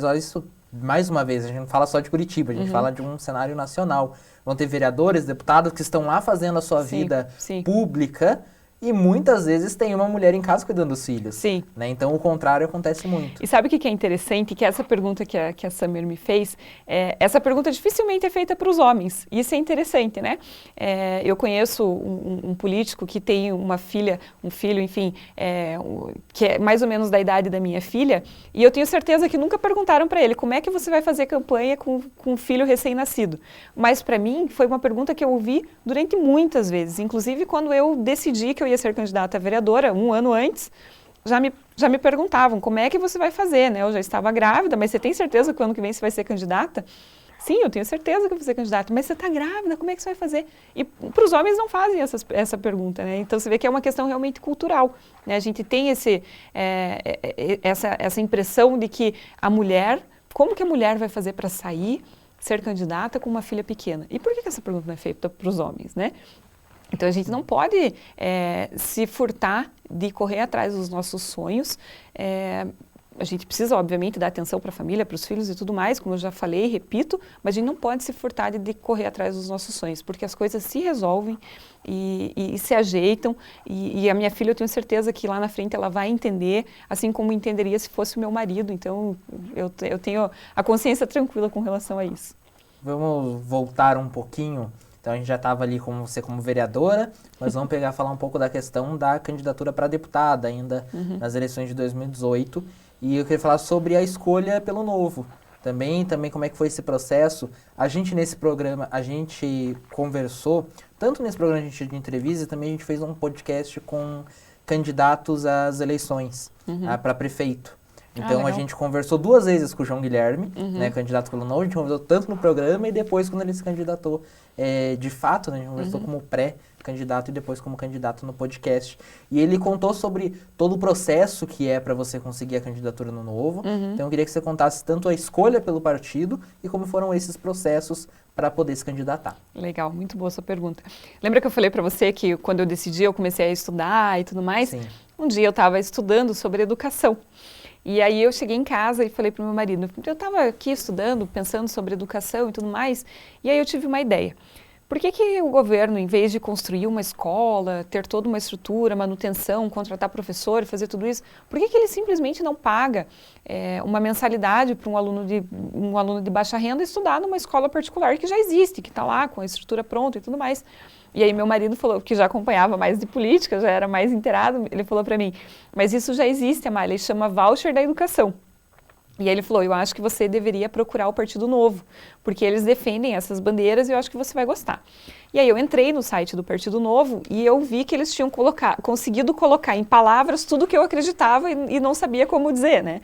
olhos, isso, mais uma vez, a gente não fala só de Curitiba, a gente fala de um cenário nacional. Vão ter vereadores, deputados que estão lá fazendo a sua vida pública e muitas vezes tem uma mulher em casa cuidando dos filhos. Sim. Né? Então o contrário acontece muito. E sabe o que é interessante? Que essa pergunta que a Samir me fez, essa pergunta dificilmente é feita para os homens. Isso é interessante, né? Eu conheço um político que tem uma filha, um filho, enfim, que é mais ou menos da idade da minha filha, e eu tenho certeza que nunca perguntaram para ele como é que você vai fazer campanha com um filho recém-nascido. Mas para mim foi uma pergunta que eu ouvi durante muitas vezes, inclusive quando eu decidi que eu ia ser candidata a vereadora, um ano antes, já me perguntavam como é que você vai fazer, né? Eu já estava grávida, mas você tem certeza que o ano que vem você vai ser candidata? Sim, eu tenho certeza que eu vou ser candidata, mas você está grávida, como é que você vai fazer? E para os homens não fazem essa pergunta, né? Então você vê que é uma questão realmente cultural, né? A gente tem essa impressão de que a mulher, como que a mulher vai fazer para sair, ser candidata com uma filha pequena? E por que essa pergunta não é feita para os homens, né? Então, a gente não pode se furtar de correr atrás dos nossos sonhos. A gente precisa, obviamente, dar atenção para a família, para os filhos e tudo mais, como eu já falei e repito, mas a gente não pode se furtar de correr atrás dos nossos sonhos, porque as coisas se resolvem e se ajeitam. E a minha filha, eu tenho certeza que lá na frente ela vai entender, assim como entenderia se fosse o meu marido. Então, eu tenho a consciência tranquila com relação a isso. Vamos voltar um pouquinho. Então a gente já estava ali com você como vereadora, mas vamos falar um pouco da questão da candidatura para deputada ainda nas eleições de 2018. E eu queria falar sobre a escolha pelo Novo. Também como é que foi esse processo. A gente nesse programa, a gente conversou, tanto nesse programa de entrevista, também a gente fez um podcast com candidatos às eleições para prefeito. Então a gente conversou 2 vezes com o João Guilherme, né, candidato pelo Novo. A gente conversou tanto no programa e depois quando ele se candidatou de fato, né, a gente conversou como pré-candidato e depois como candidato no podcast. E ele contou sobre todo o processo que é para você conseguir a candidatura no Novo. Então eu queria que você contasse tanto a escolha pelo partido e como foram esses processos para poder se candidatar. Legal, muito boa sua pergunta. Lembra que eu falei para você que quando eu decidi eu comecei a estudar e tudo mais? Sim. Um dia eu estava estudando sobre educação. E aí eu cheguei em casa e falei para o meu marido, eu estava aqui estudando, pensando sobre educação e tudo mais, e aí eu tive uma ideia. Por que o governo, em vez de construir uma escola, ter toda uma estrutura, manutenção, contratar professor e fazer tudo isso, por que ele simplesmente não paga uma mensalidade para um aluno de baixa renda estudar numa escola particular que já existe, que está lá com a estrutura pronta e tudo mais? E aí meu marido falou, que já acompanhava mais de política, já era mais inteirado, ele falou para mim, mas isso já existe, Amália, chama voucher da educação. E aí ele falou, eu acho que você deveria procurar o Partido Novo, porque eles defendem essas bandeiras e eu acho que você vai gostar. E aí eu entrei no site do Partido Novo e eu vi que eles tinham conseguido colocar em palavras tudo que eu acreditava e não sabia como dizer, né?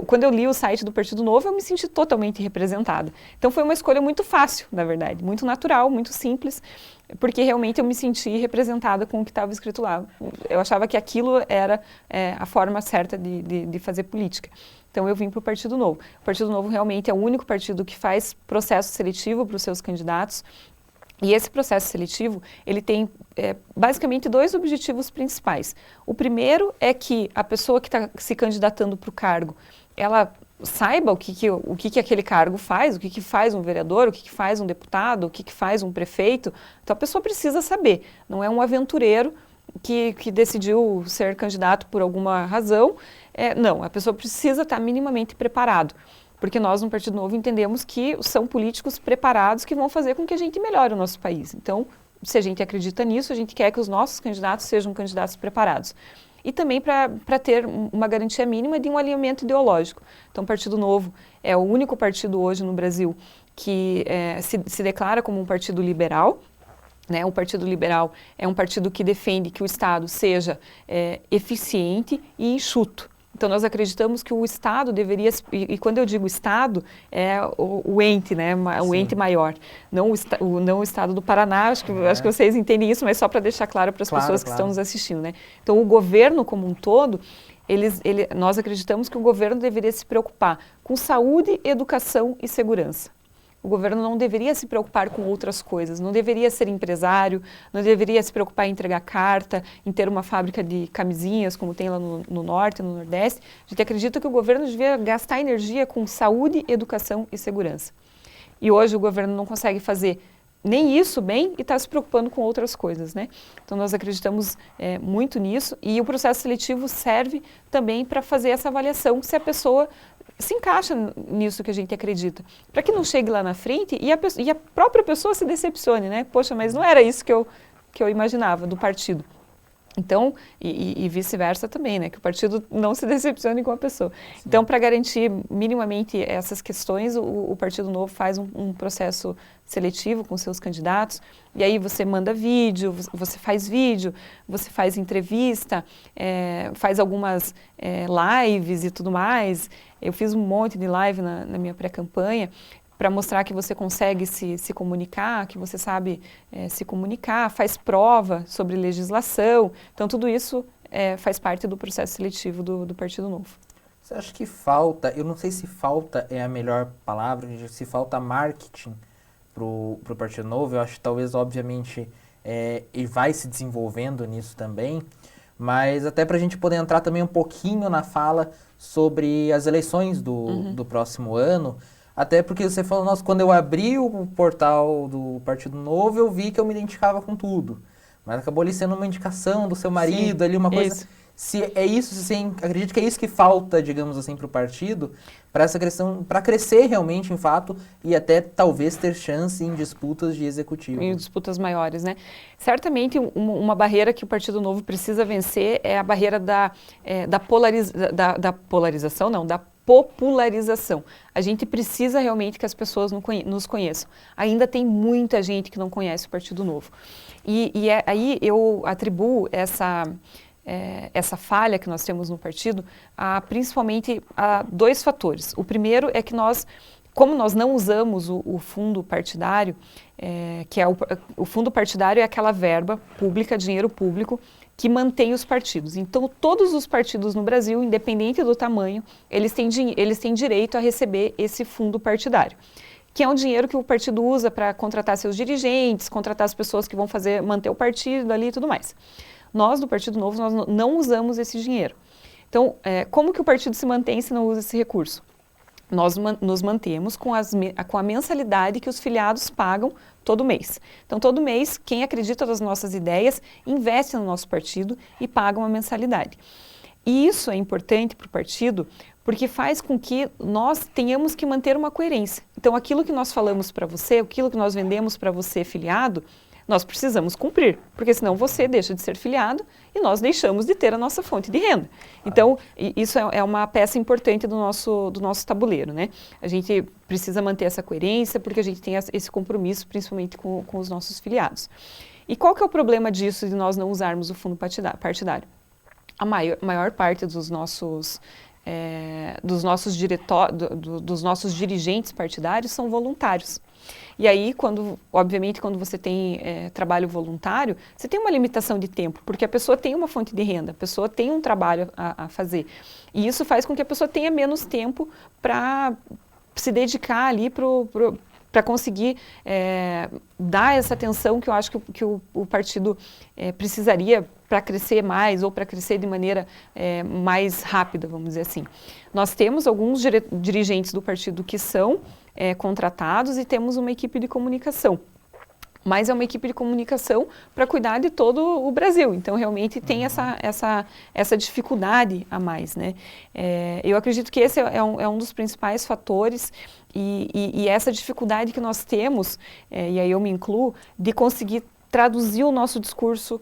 Quando eu li o site do Partido Novo, eu me senti totalmente representada. Então foi uma escolha muito fácil, na verdade, muito natural, muito simples, porque realmente eu me senti representada com o que estava escrito lá. Eu achava que aquilo era a forma certa de fazer política. Então eu vim para o Partido Novo. O Partido Novo realmente é o único partido que faz processo seletivo para os seus candidatos. E esse processo seletivo, ele tem basicamente 2 objetivos principais. O primeiro é que a pessoa que está se candidatando para o cargo, ela saiba o que aquele cargo faz, o que faz um vereador, o que faz um deputado, o que faz um prefeito. Então a pessoa precisa saber, não é um aventureiro que decidiu ser candidato por alguma razão. Não, a pessoa precisa estar minimamente preparado. Porque nós, no Partido Novo, entendemos que são políticos preparados que vão fazer com que a gente melhore o nosso país. Então, se a gente acredita nisso, a gente quer que os nossos candidatos sejam candidatos preparados. E também para ter uma garantia mínima de um alinhamento ideológico. Então, o Partido Novo é o único partido hoje no Brasil que se declara como um partido liberal. O Partido Liberal é um partido que defende que o Estado seja eficiente e enxuto. Então, nós acreditamos que o Estado deveria, e quando eu digo Estado, é o ente, né, o ente maior, não o Estado do Paraná, acho que vocês entendem isso, mas só para deixar claro para as pessoas que estão nos assistindo, né? Então, o governo como um todo, nós acreditamos que o governo deveria se preocupar com saúde, educação e segurança. O governo não deveria se preocupar com outras coisas, não deveria ser empresário, não deveria se preocupar em entregar carta, em ter uma fábrica de camisinhas, como tem lá no Norte, no Nordeste. A gente acredita que o governo devia gastar energia com saúde, educação e segurança. E hoje o governo não consegue fazer nem isso bem e está se preocupando com outras coisas, né? Então nós acreditamos muito nisso e o processo seletivo serve também para fazer essa avaliação se a pessoa se encaixa nisso que a gente acredita, para que não chegue lá na frente e a própria pessoa se decepcione, né? Poxa, mas não era isso que eu imaginava do partido. Então, e vice-versa também, né? Que o partido não se decepcione com a pessoa. Sim. Então, para garantir minimamente essas questões, o Partido Novo faz um processo seletivo com seus candidatos, e aí você manda vídeo, você faz entrevista, faz algumas lives e tudo mais. Eu fiz um monte de live na minha pré-campanha, para mostrar que você consegue se comunicar, que você sabe se comunicar, faz prova sobre legislação. Então, tudo isso faz parte do processo seletivo do Partido Novo. Você acha que falta, eu não sei se falta é a melhor palavra, se falta marketing para o Partido Novo, eu acho que talvez, obviamente, e vai se desenvolvendo nisso também, mas até para a gente poder entrar também um pouquinho na fala sobre as eleições do próximo ano. Até porque você falou, nossa, quando eu abri o portal do Partido Novo, eu vi que eu me identificava com tudo. Mas acabou ali sendo uma indicação do seu marido, ali uma coisa... Isso. Se é isso, você acredita que é isso que falta, digamos assim, para o partido, para essa questão, para crescer realmente, em fato, e até talvez ter chance em disputas de executivo? Em disputas maiores, né? Certamente uma barreira que o Partido Novo precisa vencer é a barreira da polarização, não, da popularização. A gente precisa realmente que as pessoas nos conheçam. Ainda tem muita gente que não conhece o Partido Novo. Aí eu atribuo essa falha que nós temos no partido principalmente a dois fatores. O primeiro é que como nós não usamos o fundo partidário, que é o fundo partidário é aquela verba pública, dinheiro público, que mantém os partidos. Então, todos os partidos no Brasil, independente do tamanho, eles têm direito a receber esse fundo partidário, que é um dinheiro que o partido usa para contratar seus dirigentes, contratar as pessoas que vão manter o partido ali e tudo mais. Nós, do Partido Novo, nós não usamos esse dinheiro. Então, como que o partido se mantém se não usa esse recurso? Nós nos mantemos com a mensalidade que os filiados pagam todo mês. Então, todo mês, quem acredita nas nossas ideias, investe no nosso partido e paga uma mensalidade. E isso é importante para o partido, porque faz com que nós tenhamos que manter uma coerência. Então, aquilo que nós falamos para você, aquilo que nós vendemos para você, filiado, nós precisamos cumprir, porque senão você deixa de ser filiado e nós deixamos de ter a nossa fonte de renda. Então, isso é uma peça importante do nosso tabuleiro, né? A gente precisa manter essa coerência, porque a gente tem esse compromisso, principalmente com os nossos filiados. E qual que é o problema disso, de nós não usarmos o fundo partidário? A maior parte dos nossos dirigentes partidários são voluntários. E aí, obviamente, quando você tem trabalho voluntário, você tem uma limitação de tempo, porque a pessoa tem uma fonte de renda, a pessoa tem um trabalho a fazer. E isso faz com que a pessoa tenha menos tempo para se dedicar ali para conseguir dar essa atenção que eu acho que o partido precisaria para crescer mais ou para crescer de maneira mais rápida, vamos dizer assim. Nós temos alguns dirigentes do partido que são contratados e temos uma equipe de comunicação. Mas é uma equipe de comunicação para cuidar de todo o Brasil. Então, realmente tem essa dificuldade a mais, né? Eu acredito que esse é um dos principais fatores e essa dificuldade que nós temos, e aí eu me incluo, de conseguir traduzir o nosso discurso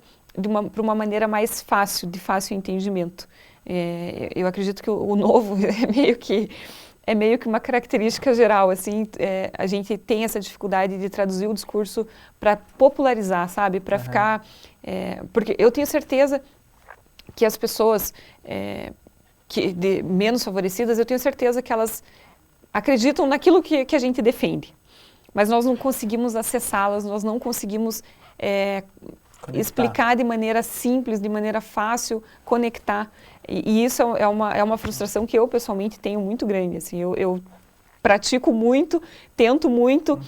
para uma maneira mais fácil, de fácil entendimento. Eu acredito que o novo é meio que uma característica geral, assim, a gente tem essa dificuldade de traduzir o discurso para popularizar, sabe? Para ficar... porque eu tenho certeza que as pessoas menos favorecidas, eu tenho certeza que elas acreditam naquilo que a gente defende. Mas nós não conseguimos acessá-las, nós não conseguimos explicar de maneira simples, de maneira fácil, conectar. E isso é uma frustração que eu, pessoalmente, tenho muito grande. Assim, eu pratico muito, tento muito,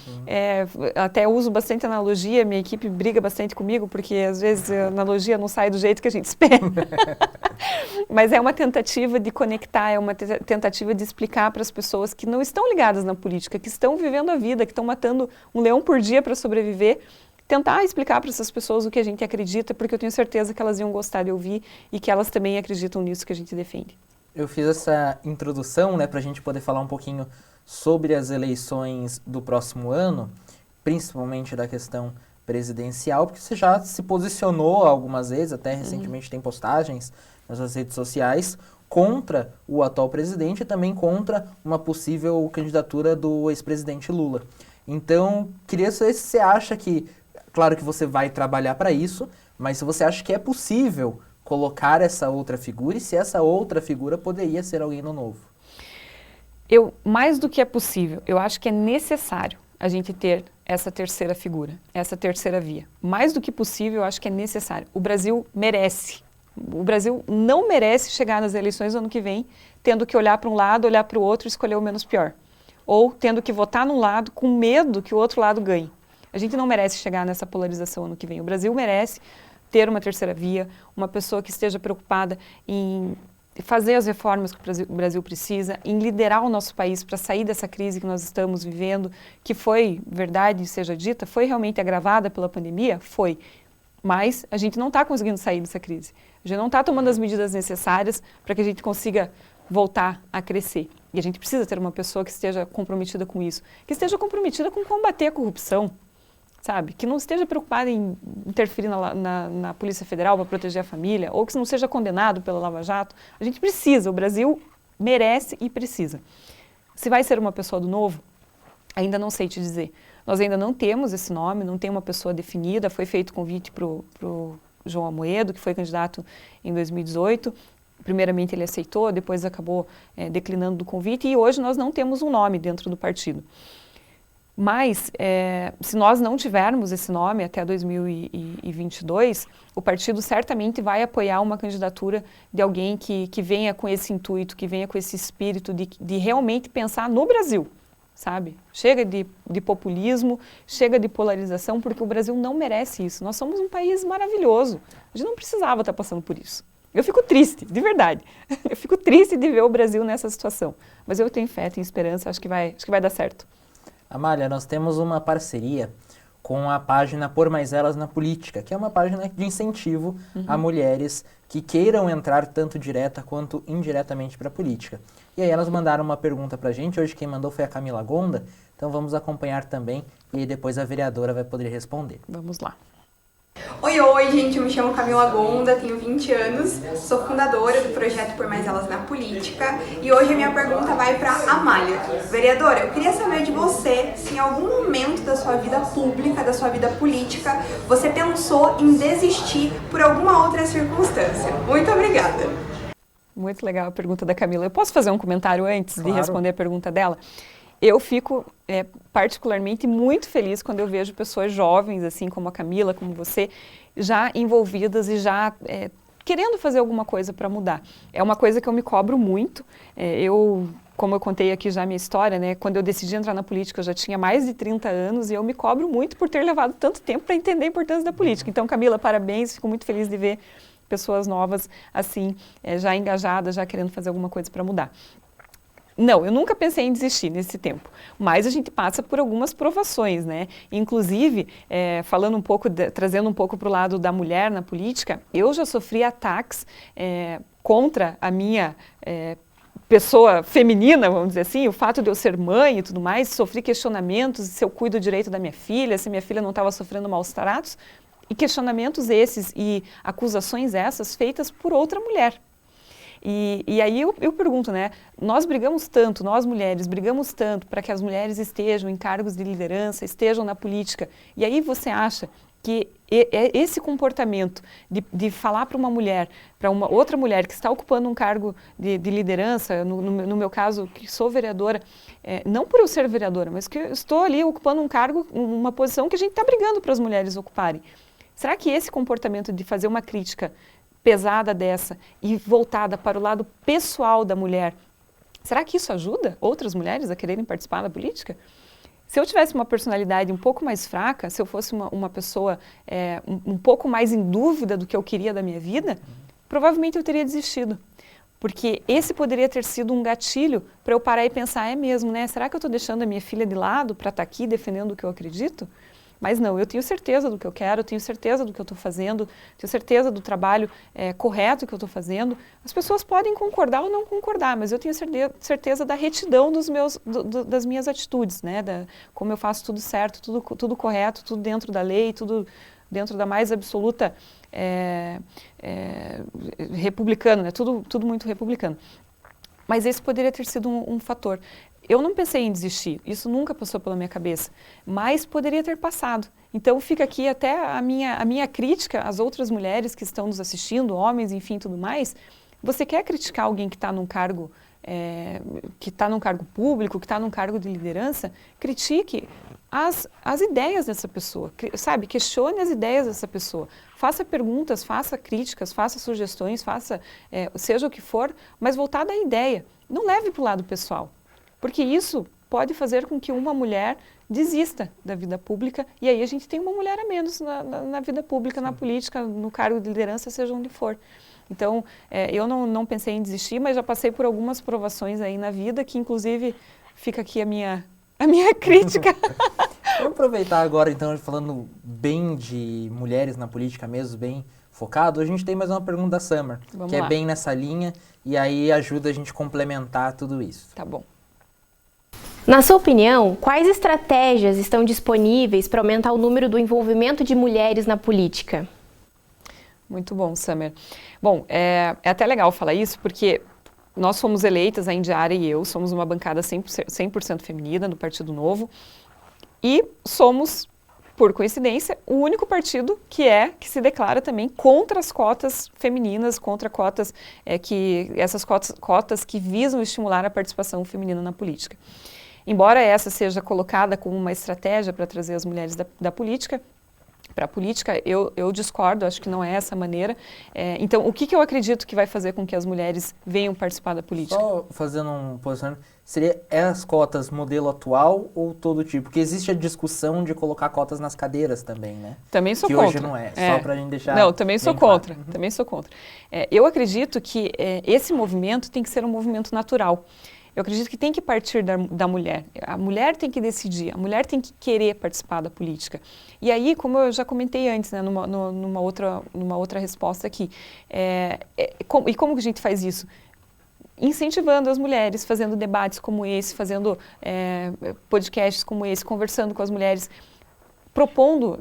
até uso bastante analogia, minha equipe briga bastante comigo, porque às vezes a analogia não sai do jeito que a gente espera. Mas é uma tentativa de conectar, é uma tentativa de explicar para as pessoas que não estão ligadas na política, que estão vivendo a vida, que estão matando um leão por dia para sobreviver, tentar explicar para essas pessoas o que a gente acredita, porque eu tenho certeza que elas iam gostar de ouvir e que elas também acreditam nisso que a gente defende. Eu fiz essa introdução, né, para a gente poder falar um pouquinho sobre as eleições do próximo ano, principalmente da questão presidencial, porque você já se posicionou algumas vezes, até recentemente tem postagens nas suas redes sociais, contra o atual presidente e também contra uma possível candidatura do ex-presidente Lula. Então, queria saber se você acha que, claro que você vai trabalhar para isso, mas se você acha que é possível colocar essa outra figura e se essa outra figura poderia ser alguém no novo. Mais do que é possível, eu acho que é necessário a gente ter essa terceira figura, essa terceira via. Mais do que possível, eu acho que é necessário. O Brasil merece. O Brasil não merece chegar nas eleições do ano que vem tendo que olhar para um lado, olhar para o outro e escolher o menos pior. Ou tendo que votar num lado com medo que o outro lado ganhe. A gente não merece chegar nessa polarização ano que vem. O Brasil merece ter uma terceira via, uma pessoa que esteja preocupada em fazer as reformas que o Brasil precisa, em liderar o nosso país para sair dessa crise que nós estamos vivendo, que foi, verdade seja dita, foi realmente agravada pela pandemia? Foi. Mas a gente não está conseguindo sair dessa crise. A gente não está tomando as medidas necessárias para que a gente consiga voltar a crescer. E a gente precisa ter uma pessoa que esteja comprometida com isso, que esteja comprometida com combater a corrupção, sabe? Que não esteja preocupada em interferir na Polícia Federal para proteger a família, ou que não seja condenado pela Lava Jato. A gente precisa, o Brasil merece e precisa. Se vai ser uma pessoa do novo, ainda não sei te dizer. Nós ainda não temos esse nome, não tem uma pessoa definida, foi feito convite para o João Amoedo, que foi candidato em 2018. Primeiramente ele aceitou, depois acabou declinando do convite, e hoje nós não temos um nome dentro do partido. Mas, se nós não tivermos esse nome até 2022, o partido certamente vai apoiar uma candidatura de alguém que venha com esse intuito, que venha com esse espírito de realmente pensar no Brasil, sabe? Chega de populismo, chega de polarização, porque o Brasil não merece isso. Nós somos um país maravilhoso. A gente não precisava estar passando por isso. Eu fico triste, de verdade. Eu fico triste de ver o Brasil nessa situação. Mas eu tenho fé, tenho esperança, acho que vai dar certo. Amália, nós temos uma parceria com a página Por Mais Elas na Política, que é uma página de incentivo a mulheres que queiram entrar tanto direta quanto indiretamente para a política. E aí elas mandaram uma pergunta para a gente, hoje quem mandou foi a Camila Gonda, então vamos acompanhar também e aí depois a vereadora vai poder responder. Vamos lá. Oi, gente, eu me chamo Camila Gonda, tenho 20 anos, sou fundadora do projeto Por Mais Elas na Política e hoje a minha pergunta vai para a Amália. Vereadora, eu queria saber de você se em algum momento da sua vida pública, da sua vida política, você pensou em desistir por alguma outra circunstância. Muito obrigada. Muito legal a pergunta da Camila. Eu posso fazer um comentário antes Claro. de responder a pergunta dela? Eu fico particularmente muito feliz quando eu vejo pessoas jovens, assim como a Camila, como você, já envolvidas e já querendo fazer alguma coisa para mudar. É uma coisa que eu me cobro muito. Como eu contei aqui já a minha história, né, quando eu decidi entrar na política eu já tinha mais de 30 anos e eu me cobro muito por ter levado tanto tempo para entender a importância da política. Então, Camila, parabéns, fico muito feliz de ver pessoas novas assim, já engajadas, já querendo fazer alguma coisa para mudar. Não, eu nunca pensei em desistir nesse tempo, mas a gente passa por algumas provações, né? Inclusive, falando um pouco, trazendo um pouco para o lado da mulher na política, eu já sofri ataques contra a minha pessoa feminina, vamos dizer assim, o fato de eu ser mãe e tudo mais, sofri questionamentos se eu cuido direito da minha filha, se minha filha não estava sofrendo maus tratos, e questionamentos esses e acusações essas feitas por outra mulher. E aí eu pergunto, né, nós brigamos tanto, nós mulheres brigamos tanto para que as mulheres estejam em cargos de liderança, estejam na política, e aí você acha que esse comportamento de falar para uma mulher, para uma outra mulher que está ocupando um cargo de liderança, no meu caso, que sou vereadora, não por eu ser vereadora, mas que eu estou ali ocupando um cargo, uma posição que a gente está brigando para as mulheres ocuparem. Será que esse comportamento de fazer uma crítica pesada dessa e voltada para o lado pessoal da mulher, Será que isso ajuda outras mulheres a quererem participar da política? Se eu tivesse uma personalidade um pouco mais fraca, se eu fosse uma pessoa um pouco mais em dúvida do que eu queria da minha vida, provavelmente eu teria desistido. Porque esse poderia ter sido um gatilho para eu parar e pensar, é mesmo, né? Será que eu estou deixando a minha filha de lado para estar aqui defendendo o que eu acredito? Mas não, eu tenho certeza do que eu quero, eu tenho certeza do que eu estou fazendo, tenho certeza do trabalho correto que eu estou fazendo. As pessoas podem concordar ou não concordar, mas eu tenho certeza da retidão das minhas atitudes, né? Como eu faço tudo certo, tudo correto, tudo dentro da lei, tudo dentro da mais absoluta republicano, né? Tudo muito republicano. Mas esse poderia ter sido um fator. Eu não pensei em desistir, isso nunca passou pela minha cabeça, mas poderia ter passado. Então fica aqui até a minha crítica às outras mulheres que estão nos assistindo, homens, enfim, tudo mais. Você quer criticar alguém que está num cargo público, que está num cargo de liderança? Critique as ideias dessa pessoa, sabe? Questione as ideias dessa pessoa. Faça perguntas, faça críticas, faça sugestões, seja o que for, mas voltada à ideia. Não leve para o lado pessoal. Porque isso pode fazer com que uma mulher desista da vida pública e aí a gente tem uma mulher a menos na vida pública, na política, no cargo de liderança, seja onde for. Então, eu não pensei em desistir, mas já passei por algumas provações aí na vida que, inclusive, fica aqui a minha crítica. Vamos aproveitar agora, então, falando bem de mulheres na política mesmo, bem focado. A gente tem mais uma pergunta da Summer, Vamos que lá. é bem nessa linha e aí ajuda a gente a complementar tudo isso. Tá bom. Na sua opinião, quais estratégias estão disponíveis para aumentar o número do envolvimento de mulheres na política? Muito bom, Summer. Bom, é até legal falar isso, porque nós fomos eleitas, a Indiara e eu, somos uma bancada 100% feminina do Partido Novo e somos, por coincidência, o único partido que se declara também contra as cotas femininas, contra cotas, essas cotas que visam estimular a participação feminina na política. Embora essa seja colocada como uma estratégia para trazer as mulheres da política, para a política, eu discordo, acho que não é essa a maneira. Então, o que eu acredito que vai fazer com que as mulheres venham participar da política? Só fazendo um posicionamento, seria as cotas modelo atual ou todo tipo? Porque existe a discussão de colocar cotas nas cadeiras também, né? Também sou que contra. Que hoje não é, só para a gente deixar Não, também sou contra, claro. também sou contra. Eu acredito que esse movimento tem que ser um movimento natural. Eu acredito que tem que partir da mulher. A mulher tem que decidir, a mulher tem que querer participar da política. E aí, como eu já comentei antes, né, numa outra resposta aqui, como que a gente faz isso? Incentivando as mulheres, fazendo debates como esse, fazendo podcasts como esse, conversando com as mulheres, propondo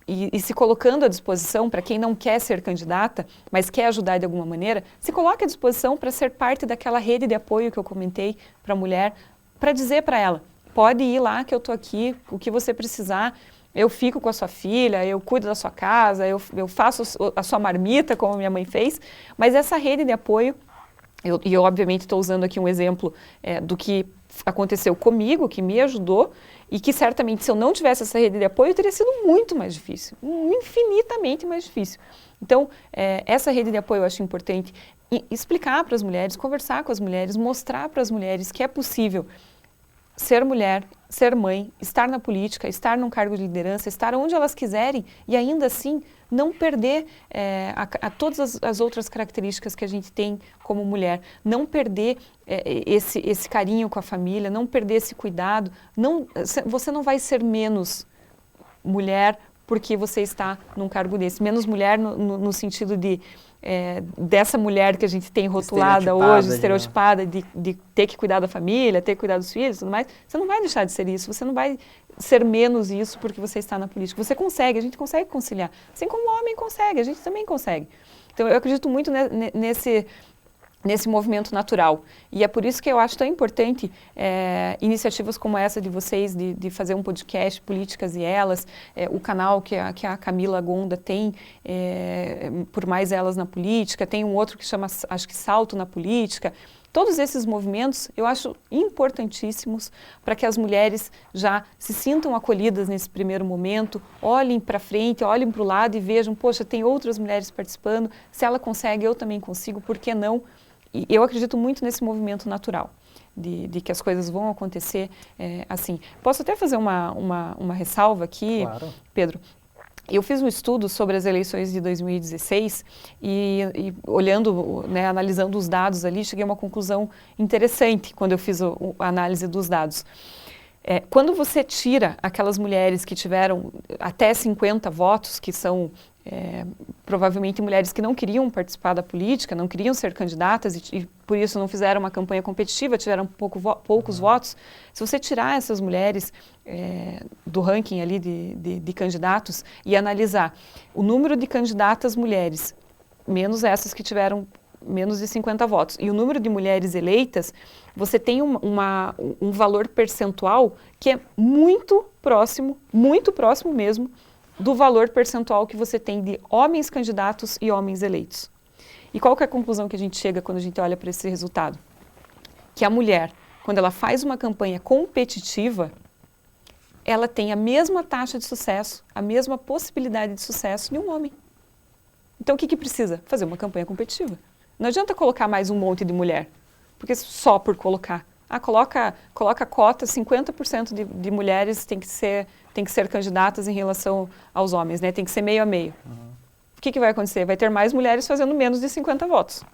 e se colocando à disposição para quem não quer ser candidata, mas quer ajudar de alguma maneira, se coloque à disposição para ser parte daquela rede de apoio que eu comentei para a mulher, para dizer para ela, pode ir lá que eu estou aqui, o que você precisar, eu fico com a sua filha, eu cuido da sua casa, eu faço a sua marmita, como minha mãe fez, mas essa rede de apoio, eu obviamente estou usando aqui um exemplo do que aconteceu comigo, que me ajudou, e que certamente se eu não tivesse essa rede de apoio teria sido muito mais difícil, infinitamente mais difícil. Então, essa rede de apoio eu acho importante explicar para as mulheres, conversar com as mulheres, mostrar para as mulheres que é possível ser mulher, ser mãe, estar na política, estar num cargo de liderança, estar onde elas quiserem e ainda assim não perder todas as outras características que a gente tem como mulher, não perder esse carinho com a família, não perder esse cuidado. Você não vai ser menos mulher porque você está num cargo desse. Menos mulher no sentido dessa mulher que a gente tem rotulada hoje, estereotipada, de ter que cuidar da família, ter que cuidar dos filhos e tudo mais. Você não vai deixar de ser isso, você não vai ser menos isso porque você está na política. Você consegue, a gente consegue conciliar. Assim como o homem consegue, a gente também consegue. Então, eu acredito muito nesse movimento natural. E é por isso que eu acho tão importante iniciativas como essa de vocês, de fazer um podcast, Políticas e Elas, o canal que a Camila Gonda tem, Por Mais Elas na Política, tem um outro que chama, acho que Salto na Política. Todos esses movimentos eu acho importantíssimos para que as mulheres já se sintam acolhidas nesse primeiro momento, olhem para frente, olhem para o lado e vejam, poxa, tem outras mulheres participando, se ela consegue, eu também consigo, por que não? E eu acredito muito nesse movimento natural, de que as coisas vão acontecer assim. Posso até fazer uma ressalva aqui, Claro. Pedro? Eu fiz um estudo sobre as eleições de 2016 e olhando, né, analisando os dados ali, cheguei a uma conclusão interessante quando eu fiz a análise dos dados. Quando você tira aquelas mulheres que tiveram até 50 votos, que são provavelmente mulheres que não queriam participar da política, não queriam ser candidatas e por isso não fizeram uma campanha competitiva, tiveram poucos votos. Se você tirar essas mulheres do ranking ali de candidatos e analisar o número de candidatas mulheres, menos essas que tiveram menos de 50 votos, e o número de mulheres eleitas, você tem um valor percentual que é muito próximo mesmo, do valor percentual que você tem de homens candidatos e homens eleitos. E qual que é a conclusão que a gente chega quando a gente olha para esse resultado? Que a mulher, quando ela faz uma campanha competitiva, ela tem a mesma taxa de sucesso, a mesma possibilidade de sucesso de um homem. Então o que precisa? Fazer uma campanha competitiva. Não adianta colocar mais um monte de mulher, porque só por colocar. Coloca cota, 50% de mulheres tem que ser candidatas em relação aos homens, né? Tem que ser meio a meio. Uhum. O que vai acontecer? Vai ter mais mulheres fazendo menos de 50 votos.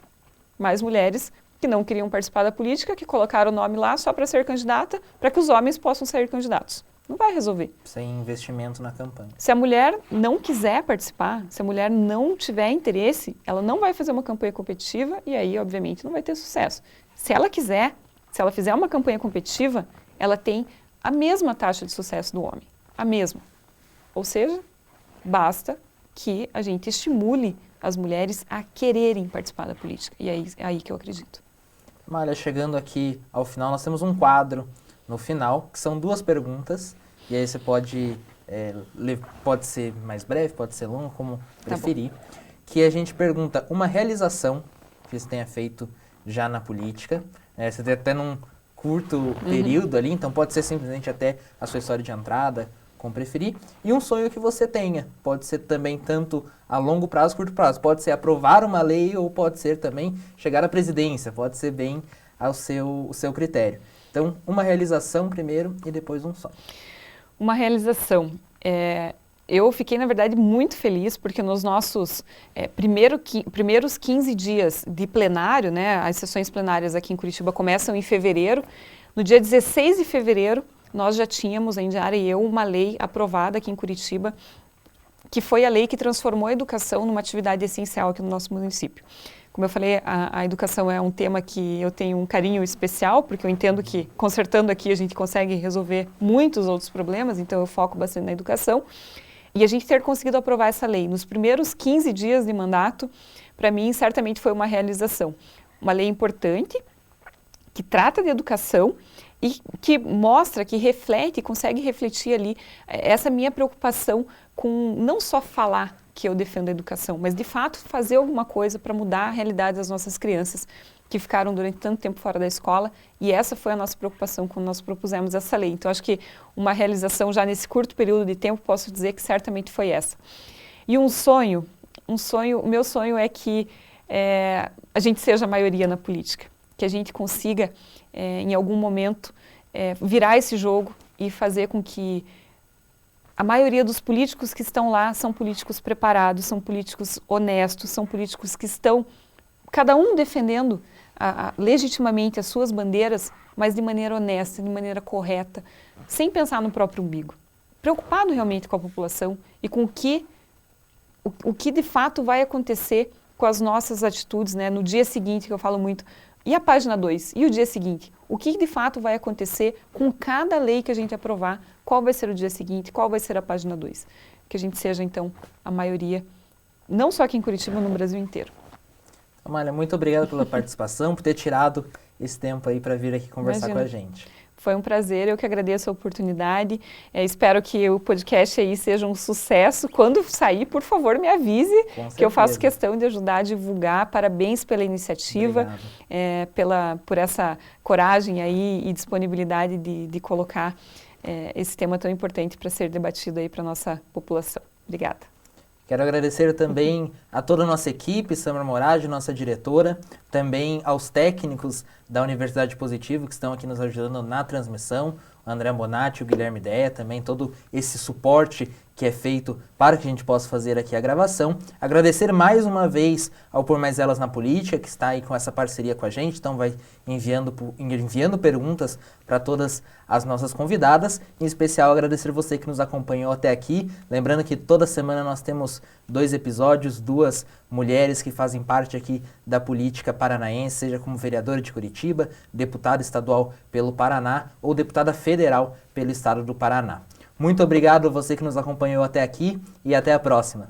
Mais mulheres que não queriam participar da política, que colocaram o nome lá só para ser candidata, para que os homens possam ser candidatos. Não vai resolver. Sem investimento na campanha. Se a mulher não quiser participar, se a mulher não tiver interesse, ela não vai fazer uma campanha competitiva e aí, obviamente, não vai ter sucesso. Se ela quiser, se ela fizer uma campanha competitiva, ela tem a mesma taxa de sucesso do homem. A mesma. Ou seja, basta que a gente estimule as mulheres a quererem participar da política. E é aí que eu acredito. Malha, chegando aqui ao final, nós temos um quadro no final, que são 2 perguntas. E aí você pode ser mais breve, pode ser longo, como preferir. Que a gente pergunta uma realização que você tenha feito já na política. Você tem até num curto período ali, então pode ser simplesmente até a sua história de entrada, como preferir. E um sonho que você tenha. Pode ser também tanto a longo prazo, curto prazo. Pode ser aprovar uma lei ou pode ser também chegar à presidência. Pode ser bem ao seu critério. Então, uma realização primeiro e depois um sonho. Uma realização. Eu fiquei, na verdade, muito feliz porque nos nossos primeiros 15 dias de plenário, né, as sessões plenárias aqui em Curitiba começam em fevereiro. No dia 16 de fevereiro, nós já tínhamos, a Indiara e eu, uma lei aprovada aqui em Curitiba, que foi a lei que transformou a educação numa atividade essencial aqui no nosso município. Como eu falei, a educação é um tema que eu tenho um carinho especial, porque eu entendo que, consertando aqui, a gente consegue resolver muitos outros problemas, então eu foco bastante na educação. E a gente ter conseguido aprovar essa lei nos primeiros 15 dias de mandato, para mim, certamente foi uma realização. Uma lei importante, que trata de educação e que mostra, que reflete, consegue refletir ali essa minha preocupação com não só falar que eu defendo a educação, mas de fato fazer alguma coisa para mudar a realidade das nossas crianças que ficaram durante tanto tempo fora da escola, e essa foi a nossa preocupação quando nós propusemos essa lei. Então, acho que uma realização já nesse curto período de tempo, posso dizer que certamente foi essa. E o meu sonho é que a gente seja a maioria na política, que a gente consiga, em algum momento, virar esse jogo e fazer com que a maioria dos políticos que estão lá são políticos preparados, são políticos honestos, são políticos que estão, cada um defendendo legitimamente as suas bandeiras, mas de maneira honesta, de maneira correta, sem pensar no próprio umbigo. Preocupado realmente com a população e com o que de fato vai acontecer com as nossas atitudes, né? No dia seguinte, que eu falo muito, e a página 2, e o dia seguinte? O que de fato vai acontecer com cada lei que a gente aprovar? Qual vai ser o dia seguinte? Qual vai ser a página 2? Que a gente seja, então, a maioria, não só aqui em Curitiba, no Brasil inteiro. Amália, muito obrigado pela participação, por ter tirado esse tempo aí para vir aqui conversar com a gente. Foi um prazer, eu que agradeço a oportunidade. Espero que o podcast aí seja um sucesso. Quando sair, por favor, me avise, que eu faço questão de ajudar a divulgar. Parabéns pela iniciativa, por essa coragem aí e disponibilidade de colocar esse tema tão importante para ser debatido aí para a nossa população. Obrigada. Quero agradecer também a toda a nossa equipe, Samar Moradi, nossa diretora, também aos técnicos da Universidade Positivo que estão aqui nos ajudando na transmissão, o André Bonatti, o Guilherme Deia, também todo esse suporte que é feito para que a gente possa fazer aqui a gravação. Agradecer mais uma vez ao Por Mais Elas na Política, que está aí com essa parceria com a gente, então vai enviando perguntas para todas as nossas convidadas. Em especial, agradecer você que nos acompanhou até aqui. Lembrando que toda semana nós temos 2 episódios, 2 mulheres que fazem parte aqui da política paranaense, seja como vereadora de Curitiba, deputada estadual pelo Paraná ou deputada federal pelo estado do Paraná. Muito obrigado a você que nos acompanhou até aqui e até a próxima.